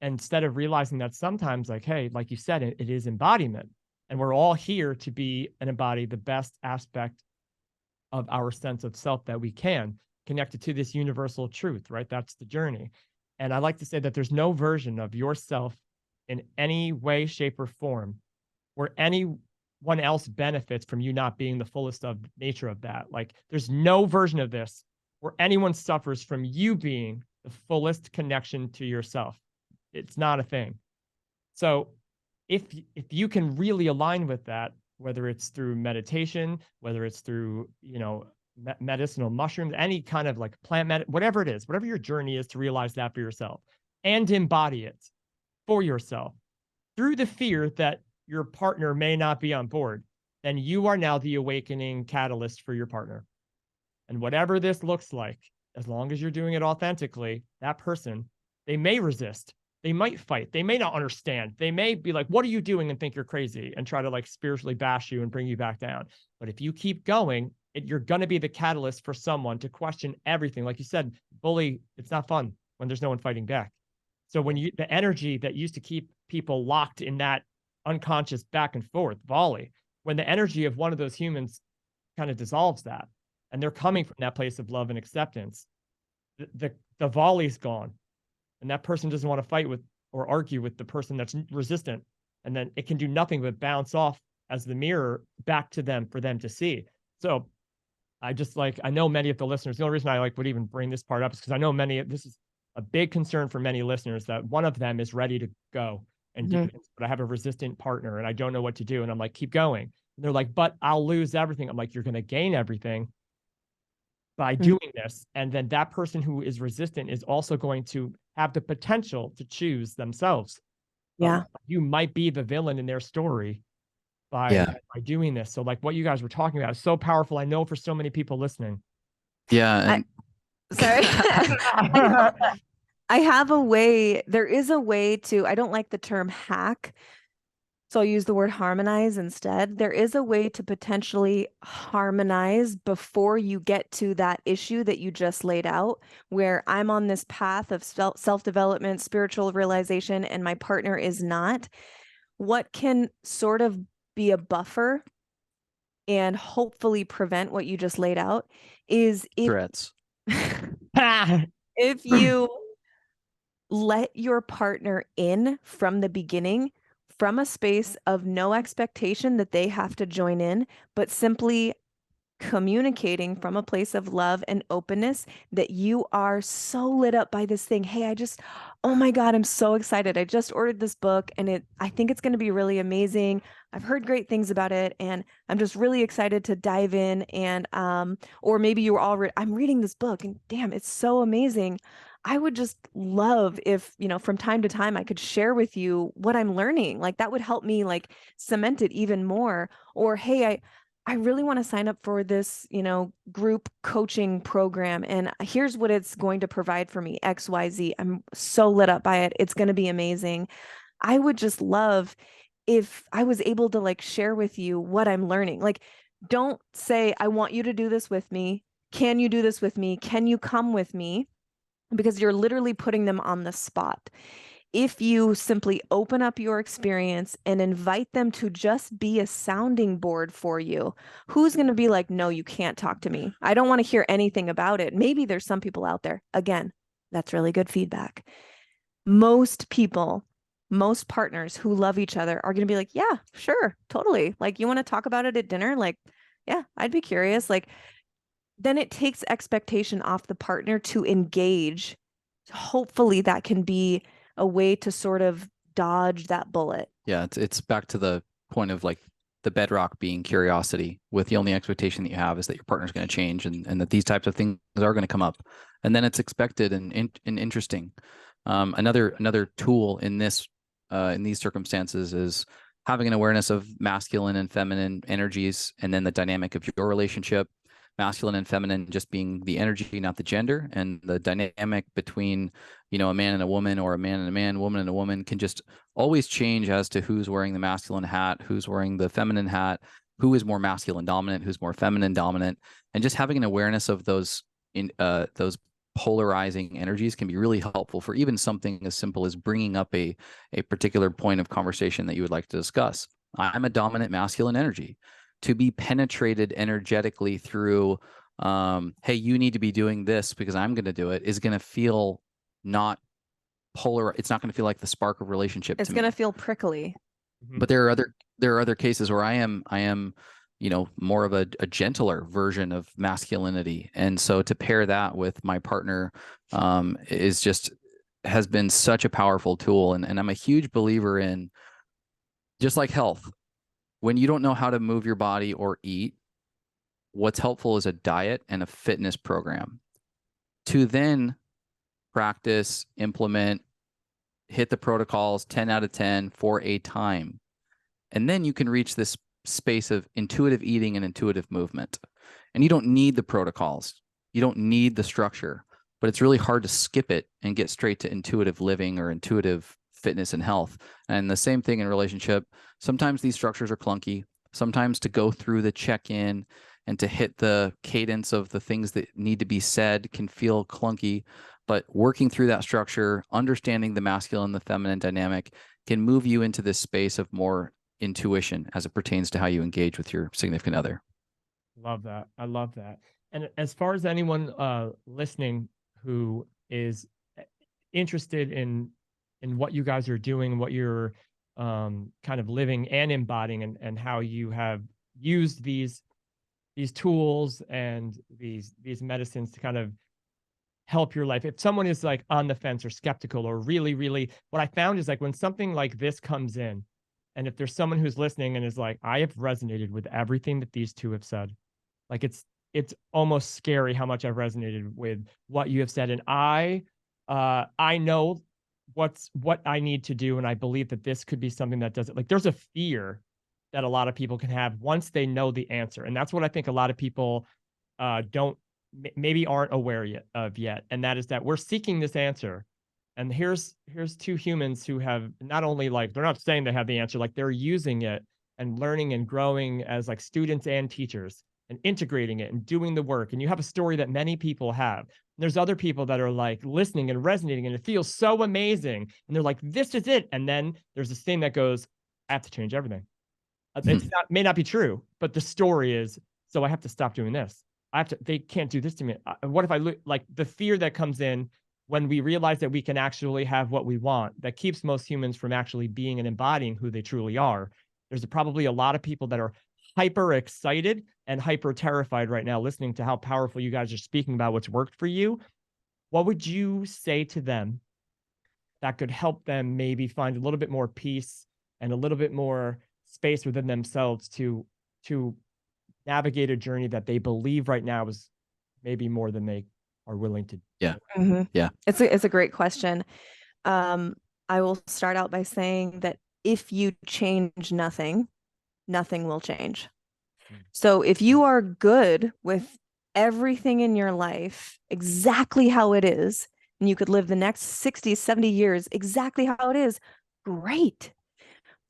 instead of realizing that sometimes like, hey, like you said, it is embodiment, and we're all here to be and embody the best aspect of our sense of self that we can, connected to this universal truth, right? That's the journey. And I like to say that there's no version of yourself in any way, shape, or form where anyone else benefits from you not being the fullest of nature of that. Like there's no version of this where anyone suffers from you being the fullest connection to yourself. It's not a thing. So if you can really align with that, whether it's through meditation, whether it's through, medicinal mushrooms, any kind of like plant whatever it is, whatever your journey is to realize that for yourself and embody it for yourself through the fear that your partner may not be on board, then you are now the awakening catalyst for your partner. And whatever this looks like, as long as you're doing it authentically, that person, they may resist. They might fight. They may not understand. They may be like, what are you doing, and think you're crazy and try to like spiritually bash you and bring you back down. But if you keep going, you're going to be the catalyst for someone to question everything. Like you said, bully, it's not fun when there's no one fighting back. So when the energy that used to keep people locked in that unconscious back and forth volley, when the energy of one of those humans kind of dissolves that, and they're coming from that place of love and acceptance, the volley's gone. And that person doesn't want to fight with or argue with the person that's resistant and then it can do nothing but bounce off as the mirror back to them for them to see. So I just like, I know many of the listeners, the only reason I like would even bring this part up is because I know this is a big concern for many listeners, that one of them is ready to go and do this, but I have a resistant partner and I don't know what to do. And I'm like, keep going. And they're like, but I'll lose everything. I'm like, you're going to gain everything by doing this. And then that person who is resistant is also going to have the potential to choose themselves. Yeah. You might be the villain in their story by doing this. So like what you guys were talking about is so powerful. I know for so many people listening. Yeah. Sorry. I have a way, there is a way to, I don't like the term hack, so I'll use the word harmonize instead. There is a way to potentially harmonize before you get to that issue that you just laid out, where I'm on this path of self-development, spiritual realization, and my partner is not. What can sort of be a buffer and hopefully prevent what you just laid out is Threats. If you let your partner in from the beginning, from a space of no expectation that they have to join in, but simply communicating from a place of love and openness that you are so lit up by this thing. Hey, oh my God, I'm so excited. I just ordered this book and I think it's going to be really amazing. I've heard great things about it and I'm just really excited to dive in. And, or maybe you were already, I'm reading this book and damn, it's so amazing. I would just love if, from time to time I could share with you what I'm learning. Like that would help me like cement it even more. Or, hey, I really want to sign up for this, group coaching program. And here's what it's going to provide for me, XYZ. I'm so lit up by it. It's going to be amazing. I would just love if I was able to like share with you what I'm learning. Like, don't say, I want you to do this with me. Can you do this with me? Can you come with me? Because you're literally putting them on the spot. If you simply open up your experience and invite them to just be a sounding board for you, who's going to be like, no, you can't talk to me. I don't want to hear anything about it. Maybe there's some people out there. Again, that's really good feedback. Most people, most partners who love each other are going to be like, yeah, sure, totally. Like, you want to talk about it at dinner? Like, yeah, I'd be curious. Like, then it takes expectation off the partner to engage. Hopefully that can be a way to sort of dodge that bullet. Yeah, it's back to the point of like the bedrock being curiosity, with the only expectation that you have is that your partner's going to change and that these types of things are going to come up. And then it's expected and interesting. Another tool in this in these circumstances is having an awareness of masculine and feminine energies, and then the dynamic of your relationship. Masculine and feminine just being the energy, not the gender, and the dynamic between, a man and a woman, or a man and a man, woman and a woman, can just always change as to who's wearing the masculine hat, who's wearing the feminine hat, who is more masculine dominant, who's more feminine dominant, and just having an awareness of those polarizing energies can be really helpful for even something as simple as bringing up a particular point of conversation that you would like to discuss. I'm a dominant masculine energy. To be penetrated energetically through, hey, you need to be doing this because I'm going to do it, is going to feel not polar. It's not going to feel like the spark of relationship. It's going to feel prickly. But there are other cases where I am, more of a gentler version of masculinity, and so to pair that with my partner has been such a powerful tool. And I'm a huge believer in, just like health. When you don't know how to move your body or eat, what's helpful is a diet and a fitness program to then practice, implement, hit the protocols 10 out of 10 for a time. And then you can reach this space of intuitive eating and intuitive movement. And you don't need the protocols. You don't need the structure, but it's really hard to skip it and get straight to intuitive living or intuitive fitness and health. And the same thing in relationship. Sometimes these structures are clunky. Sometimes to go through the check-in and to hit the cadence of the things that need to be said can feel clunky, but working through that structure, understanding the masculine and the feminine dynamic can move you into this space of more intuition as it pertains to how you engage with your significant other. Love that. I love that. And as far as anyone listening who is interested in what you guys are doing, what you're kind of living and embodying, and how you have used these tools and these medicines to kind of help your life. If someone is like on the fence or skeptical or really, what I found is like when something like this comes in, and if there's someone who's listening and is like, I have resonated with everything that these two have said, like it's almost scary how much I've resonated with what you have said. And I know what I need to do. And I believe that this could be something that does it. Like there's a fear that a lot of people can have once they know the answer. And that's what I think a lot of people maybe aren't aware yet. And that is that we're seeking this answer. And here's two humans who have not only like, they're not saying they have the answer, like they're using it and learning and growing as like students and teachers and integrating it and doing the work. And you have a story that many people have. And there's other people that are like listening and resonating, and it feels so amazing. And they're like, this is it. And then there's this thing that goes, I have to change everything. May not be true, but the story is, so I have to stop doing this. They can't do this to me. What if I like the fear that comes in when we realize that we can actually have what we want, that keeps most humans from actually being and embodying who they truly are. There's probably a lot of people that are hyper excited and hyper terrified right now, listening to how powerful you guys are speaking about what's worked for you. What would you say to them that could help them maybe find a little bit more peace and a little bit more space within themselves to navigate a journey that they believe right now is maybe more than they are willing to do? Yeah. It's a great question. I will start out by saying that if you change nothing, nothing will change. So if you are good with everything in your life exactly how it is, and you could live the next 60, 70 years exactly how it is, great.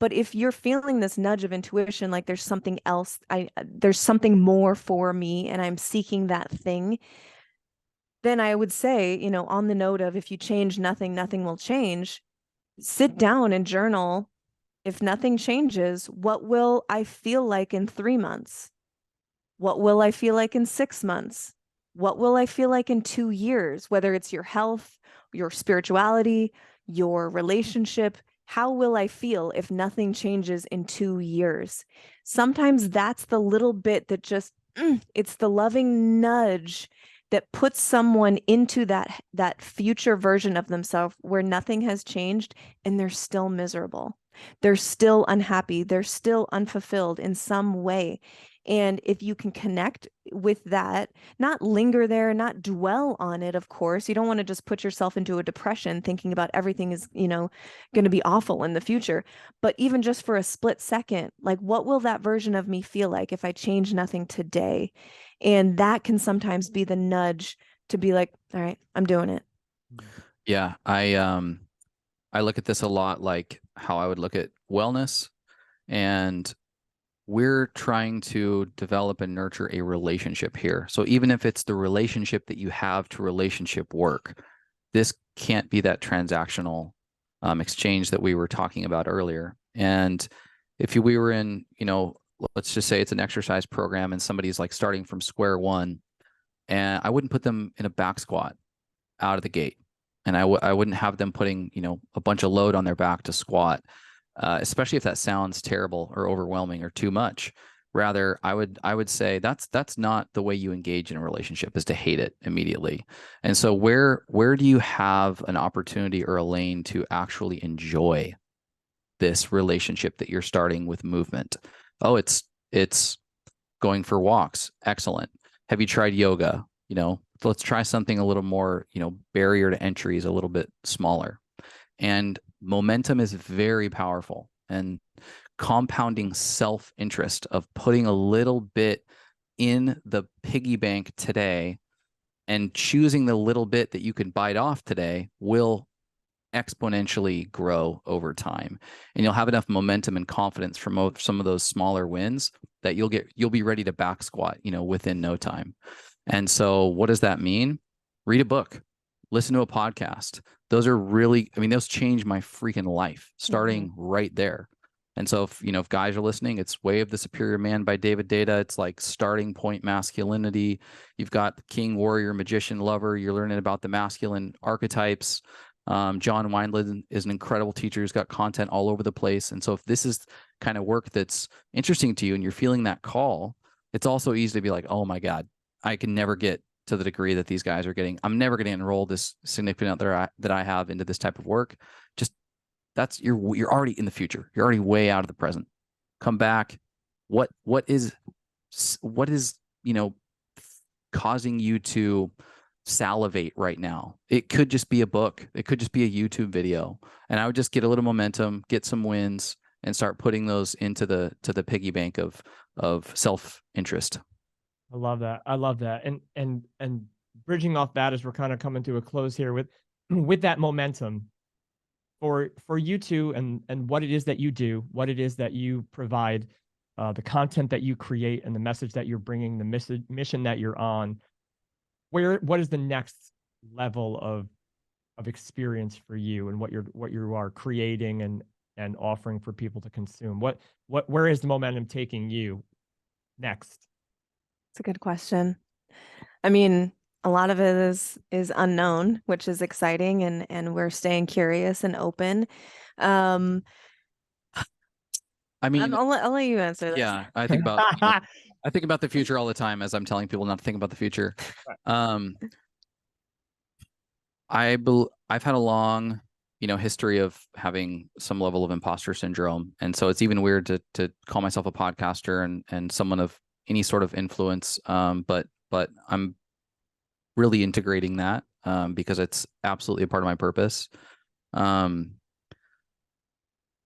But if you're feeling this nudge of intuition, like there's something else, there's something more for me, and I'm seeking that thing, then I would say, on the note of if you change nothing, nothing will change, sit down and journal. If nothing changes, what will I feel like in 3 months? What will I feel like in 6 months? What will I feel like in 2 years? Whether it's your health, your spirituality, your relationship, how will I feel if nothing changes in 2 years? Sometimes that's the little bit that just, it's the loving nudge that puts someone into that future version of themselves where nothing has changed and they're still miserable. They're still unhappy. They're still unfulfilled in some way. And if you can connect with that, not linger there, not dwell on it, of course. You don't want to just put yourself into a depression thinking about everything is, going to be awful in the future. But even just for a split second, like what will that version of me feel like if I change nothing today? And that can sometimes be the nudge to be like, all right, I'm doing it. Yeah. I look at this a lot like how I would look at wellness, and we're trying to develop and nurture a relationship here. So even if it's the relationship that you have to relationship work, this can't be that transactional exchange that we were talking about earlier. And if we were in, let's just say it's an exercise program and somebody's like starting from square one, and I wouldn't put them in a back squat out of the gate. And I wouldn't have them putting, a bunch of load on their back to squat, especially if that sounds terrible or overwhelming or too much. Rather, I would say that's not the way you engage in a relationship, is to hate it immediately. And so where do you have an opportunity or a lane to actually enjoy this relationship that you're starting with movement? Oh, it's going for walks. Excellent. Have you tried yoga? Let's try something a little more, barrier to entry is a little bit smaller. And momentum is very powerful, and compounding self-interest of putting a little bit in the piggy bank today and choosing the little bit that you can bite off today will exponentially grow over time. And you'll have enough momentum and confidence from some of those smaller wins that you'll be ready to back squat, within no time. And so what does that mean? Read a book, listen to a podcast. Those are really, those changed my freaking life starting right there. And so if guys are listening, it's Way of the Superior Man by David Deida. It's like starting point masculinity. You've got the king, warrior, magician, lover. You're learning about the masculine archetypes. John Wineland is an incredible teacher who's got content all over the place. And so if this is kind of work that's interesting to you and you're feeling that call, it's also easy to be like, oh my God, I can never get to the degree that these guys are getting. I'm never going to enroll this significant other that I have into this type of work. Just you're already in the future. You're already way out of the present. Come back. What is, causing you to salivate right now? It could just be a book. It could just be a YouTube video. And I would just get a little momentum, get some wins, and start putting those into the piggy bank of self-interest. I love that. I love that. And bridging off that as we're kind of coming to a close here with that momentum for you two and what it is that you do, what it is that you provide, the content that you create and the message that you're bringing, the mission that you're on. What is the next level of experience for you and what you are creating and offering for people to consume? Where is the momentum taking you next? It's a good question. I mean, a lot of it is unknown, which is exciting, and we're staying curious and open. I mean, I'll let you answer this. Yeah, I think about the future all the time as I'm telling people not to think about the future. I've had a long, history of having some level of imposter syndrome, and so it's even weird to call myself a podcaster and someone of any sort of influence. But I'm really integrating that because it's absolutely a part of my purpose.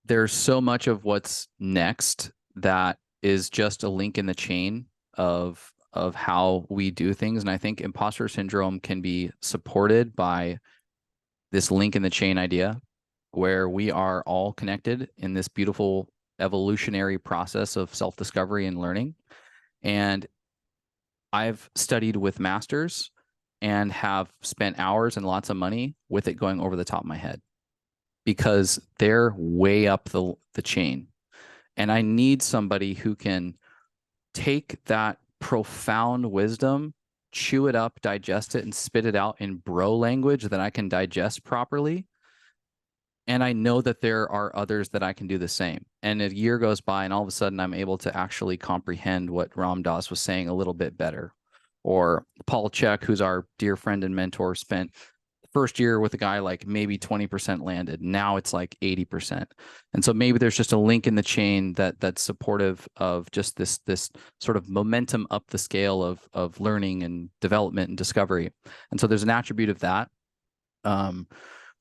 There's so much of what's next that is just a link in the chain of how we do things. And I think imposter syndrome can be supported by this link in the chain idea, where we are all connected in this beautiful evolutionary process of self-discovery and learning. And I've studied with masters and have spent hours and lots of money with it going over the top of my head, because they're way up the chain. And I need somebody who can take that profound wisdom, chew it up, digest it, and spit it out in bro language that I can digest properly. And I know that there are others that I can do the same. And a year goes by and all of a sudden I'm able to actually comprehend what Ram Dass was saying a little bit better. Or Paul Chek, who's our dear friend and mentor, spent first year with a guy like maybe 20% landed. Now it's like 80%. And so maybe there's just a link in the chain that's supportive of just this sort of momentum up the scale of learning and development and discovery. And so there's an attribute of that.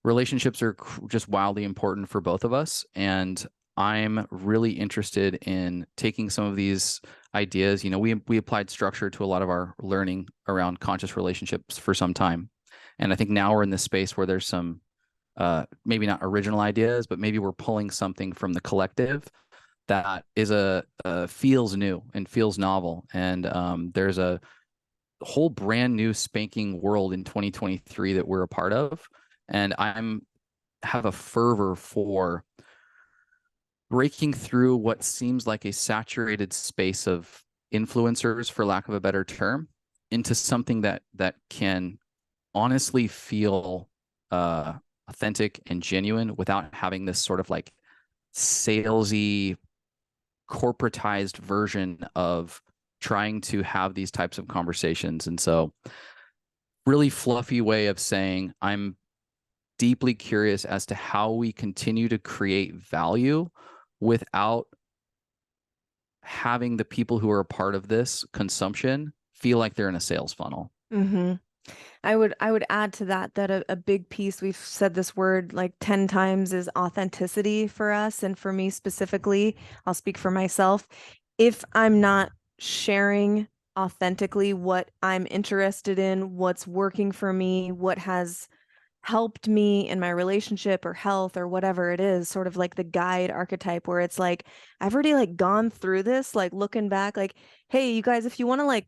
Relationships are just wildly important for both of us. And I'm really interested in taking some of these ideas. We applied structure to a lot of our learning around conscious relationships for some time. And I think now we're in this space where there's some, maybe not original ideas, but maybe we're pulling something from the collective that is feels new and feels novel. And there's a whole brand new spanking world in 2023 that we're a part of. And have a fervor for breaking through what seems like a saturated space of influencers, for lack of a better term, into something that can honestly feel authentic and genuine without having this sort of like salesy, corporatized version of trying to have these types of conversations. And so really fluffy way of saying I'm deeply curious as to how we continue to create value without having the people who are a part of this consumption feel like they're in a sales funnel. Mm-hmm. I would add to that a big piece, we've said this word like 10 times, is authenticity for us. And for me specifically, I'll speak for myself. If I'm not sharing authentically what I'm interested in, what's working for me, what has helped me in my relationship or health or whatever it is, sort of like the guide archetype, where it's like, I've already like gone through this, like looking back, like, hey, you guys, if you want to like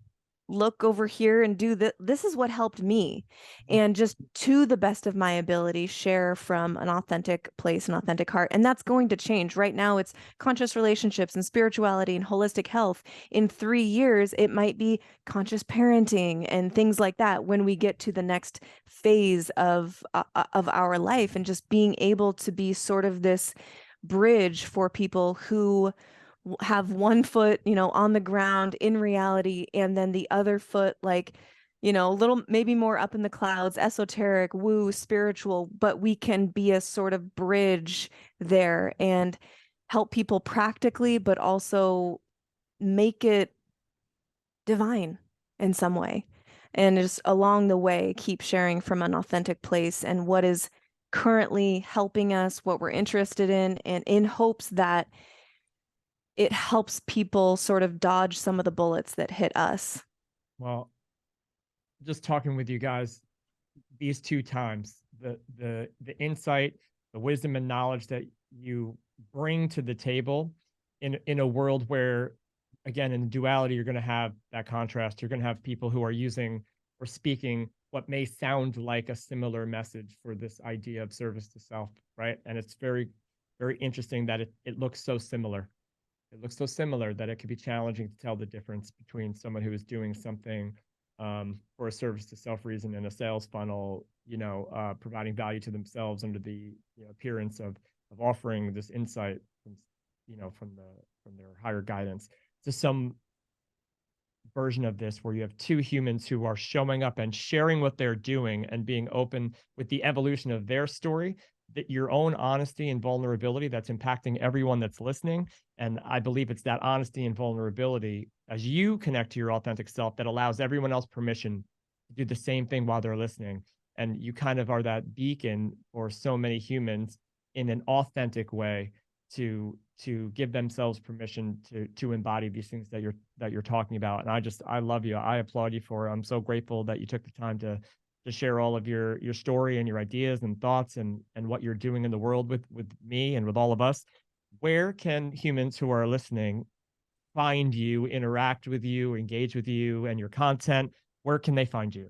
look over here and do that. This is what helped me. And just to the best of my ability, share from an authentic place, an authentic heart. And that's going to change. Right now, it's conscious relationships and spirituality and holistic health. In 3 years, it might be conscious parenting and things like that when we get to the next phase of our life, and just being able to be sort of this bridge for people who have one foot, on the ground in reality, and then the other foot, like, a little maybe more up in the clouds, esoteric, woo, spiritual, but we can be a sort of bridge there and help people practically, but also make it divine in some way. And just along the way, keep sharing from an authentic place and what is currently helping us, what we're interested in, and in hopes that it helps people sort of dodge some of the bullets that hit us. Well, just talking with you guys these 2 times, the insight, the wisdom and knowledge that you bring to the table in a world where, again, in duality, you're going to have that contrast. You're going to have people who are using or speaking what may sound like a similar message for this idea of service to self, right? And it's very, very interesting that it looks so similar. It looks so similar that it could be challenging to tell the difference between someone who is doing something for a service to self reason in a sales funnel, providing value to themselves under the appearance of offering this insight from their higher guidance, to some version of this where you have 2 humans who are showing up and sharing what they're doing and being open with the evolution of their story, that your own honesty and vulnerability that's impacting everyone that's listening. And I believe it's that honesty and vulnerability as you connect to your authentic self that allows everyone else permission to do the same thing while they're listening. And you kind of are that beacon for so many humans in an authentic way to give themselves permission to embody these things that you're talking about. And I love you. I applaud you for it. I'm so grateful that you took the time to share all of your story and your ideas and thoughts and what you're doing in the world with me and with all of us. Where can humans who are listening find you, interact with you, engage with you and your content? Where can they find you?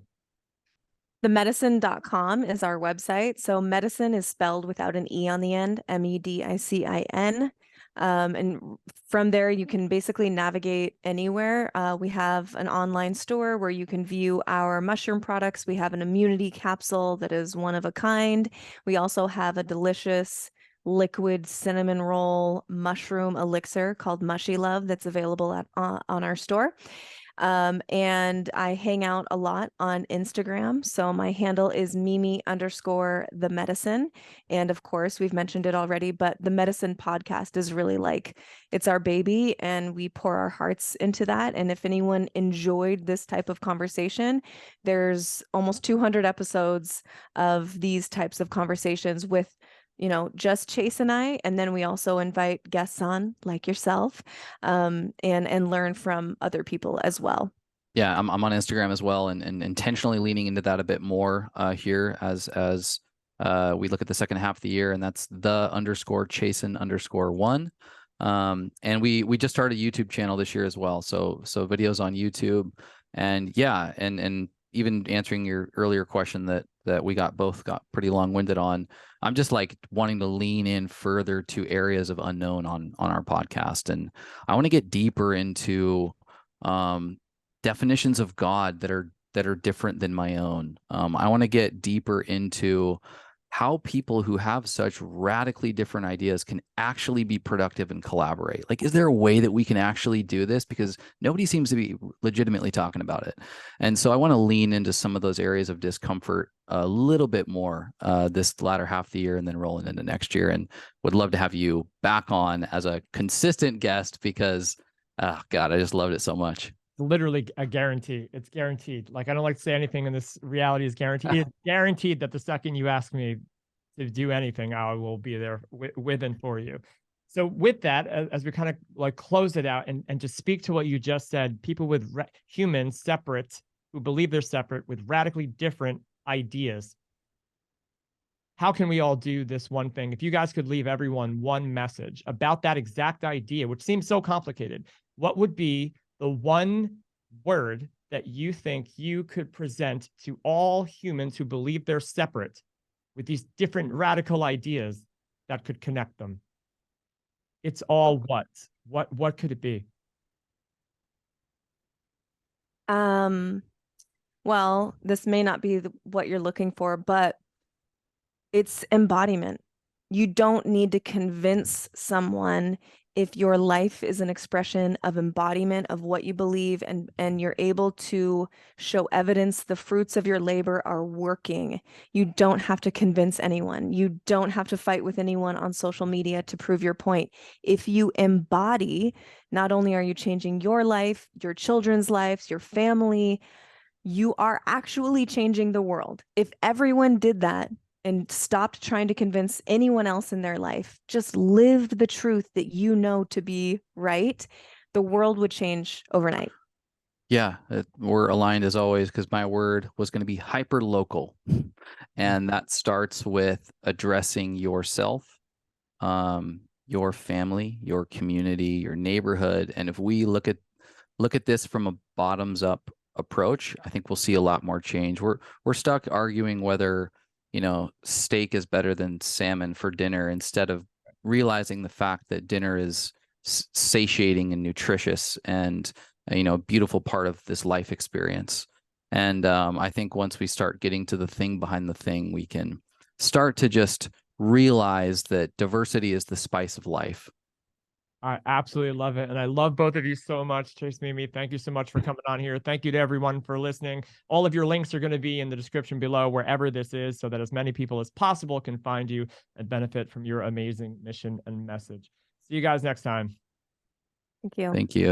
Themedicin.com is our website. So medicine is spelled without an E on the end, MEDICIN. And from there, you can basically navigate anywhere. We have an online store where you can view our mushroom products. We have an immunity capsule that is one of a kind. We also have a delicious liquid cinnamon roll mushroom elixir called Mushy Love that's available on our store. And I hang out a lot on Instagram. So my handle is Mimi_the Medicin. And of course, we've mentioned it already, but the Medicin Podcast is really like, it's our baby and we pour our hearts into that. And if anyone enjoyed this type of conversation, there's almost 200 episodes of these types of conversations with just Chase and I, and then we also invite guests on like yourself, and learn from other people as well. Yeah, I'm on Instagram as well, and intentionally leaning into that a bit more here as we look at the second half of the year, and that's _Chasen_1. And we just started a YouTube channel this year as well, so videos on YouTube, and yeah, and even answering your earlier question that we both got pretty long-winded on, I'm just like wanting to lean in further to areas of unknown on our podcast. And I want to get deeper into definitions of God that are different than my own. I want to get deeper into how people who have such radically different ideas can actually be productive and collaborate. Like, is there a way that we can actually do this? Because nobody seems to be legitimately talking about it. And so I want to lean into some of those areas of discomfort a little bit more this latter half of the year and then rolling into next year. And would love to have you back on as a consistent guest because, oh God, I just loved it so much. Literally a guarantee. It's guaranteed. Like, I don't like to say anything in this reality is guaranteed. It's guaranteed that the second you ask me to do anything, I will be there with and for you. So with that, as we kind of like close it out and just speak to what you just said, people with humans separate who believe they're separate with radically different ideas. How can we all do this one thing? If you guys could leave everyone one message about that exact idea, which seems so complicated, what would be the one word that you think you could present to all humans who believe they're separate with these different radical ideas that could connect them? It's all what? What could it be? Well, this may not be what you're looking for, but it's embodiment. You don't need to convince someone if your life is an expression of embodiment of what you believe, and you're able to show evidence the fruits of your labor are working. You don't have to convince anyone. You don't have to fight with anyone on social media to prove your point. If you embody, not only are you changing your life, your children's lives, your family, you are actually changing the world. If everyone did that and stopped trying to convince anyone else in their life, just lived the truth that you know to be right, the world would change overnight. Yeah, we're aligned as always, because my word was going to be hyper local. And that starts with addressing yourself, your family, your community, your neighborhood. And if we look at this from a bottoms up approach, I think we'll see a lot more change. We're stuck arguing whether, steak is better than salmon for dinner, instead of realizing the fact that dinner is satiating and nutritious and, a beautiful part of this life experience. And I think once we start getting to the thing behind the thing, we can start to just realize that diversity is the spice of life. I absolutely love it. And I love both of you so much. Chase, Mimi, thank you so much for coming on here. Thank you to everyone for listening. All of your links are going to be in the description below, wherever this is, so that as many people as possible can find you and benefit from your amazing mission and message. See you guys next time. Thank you. Thank you.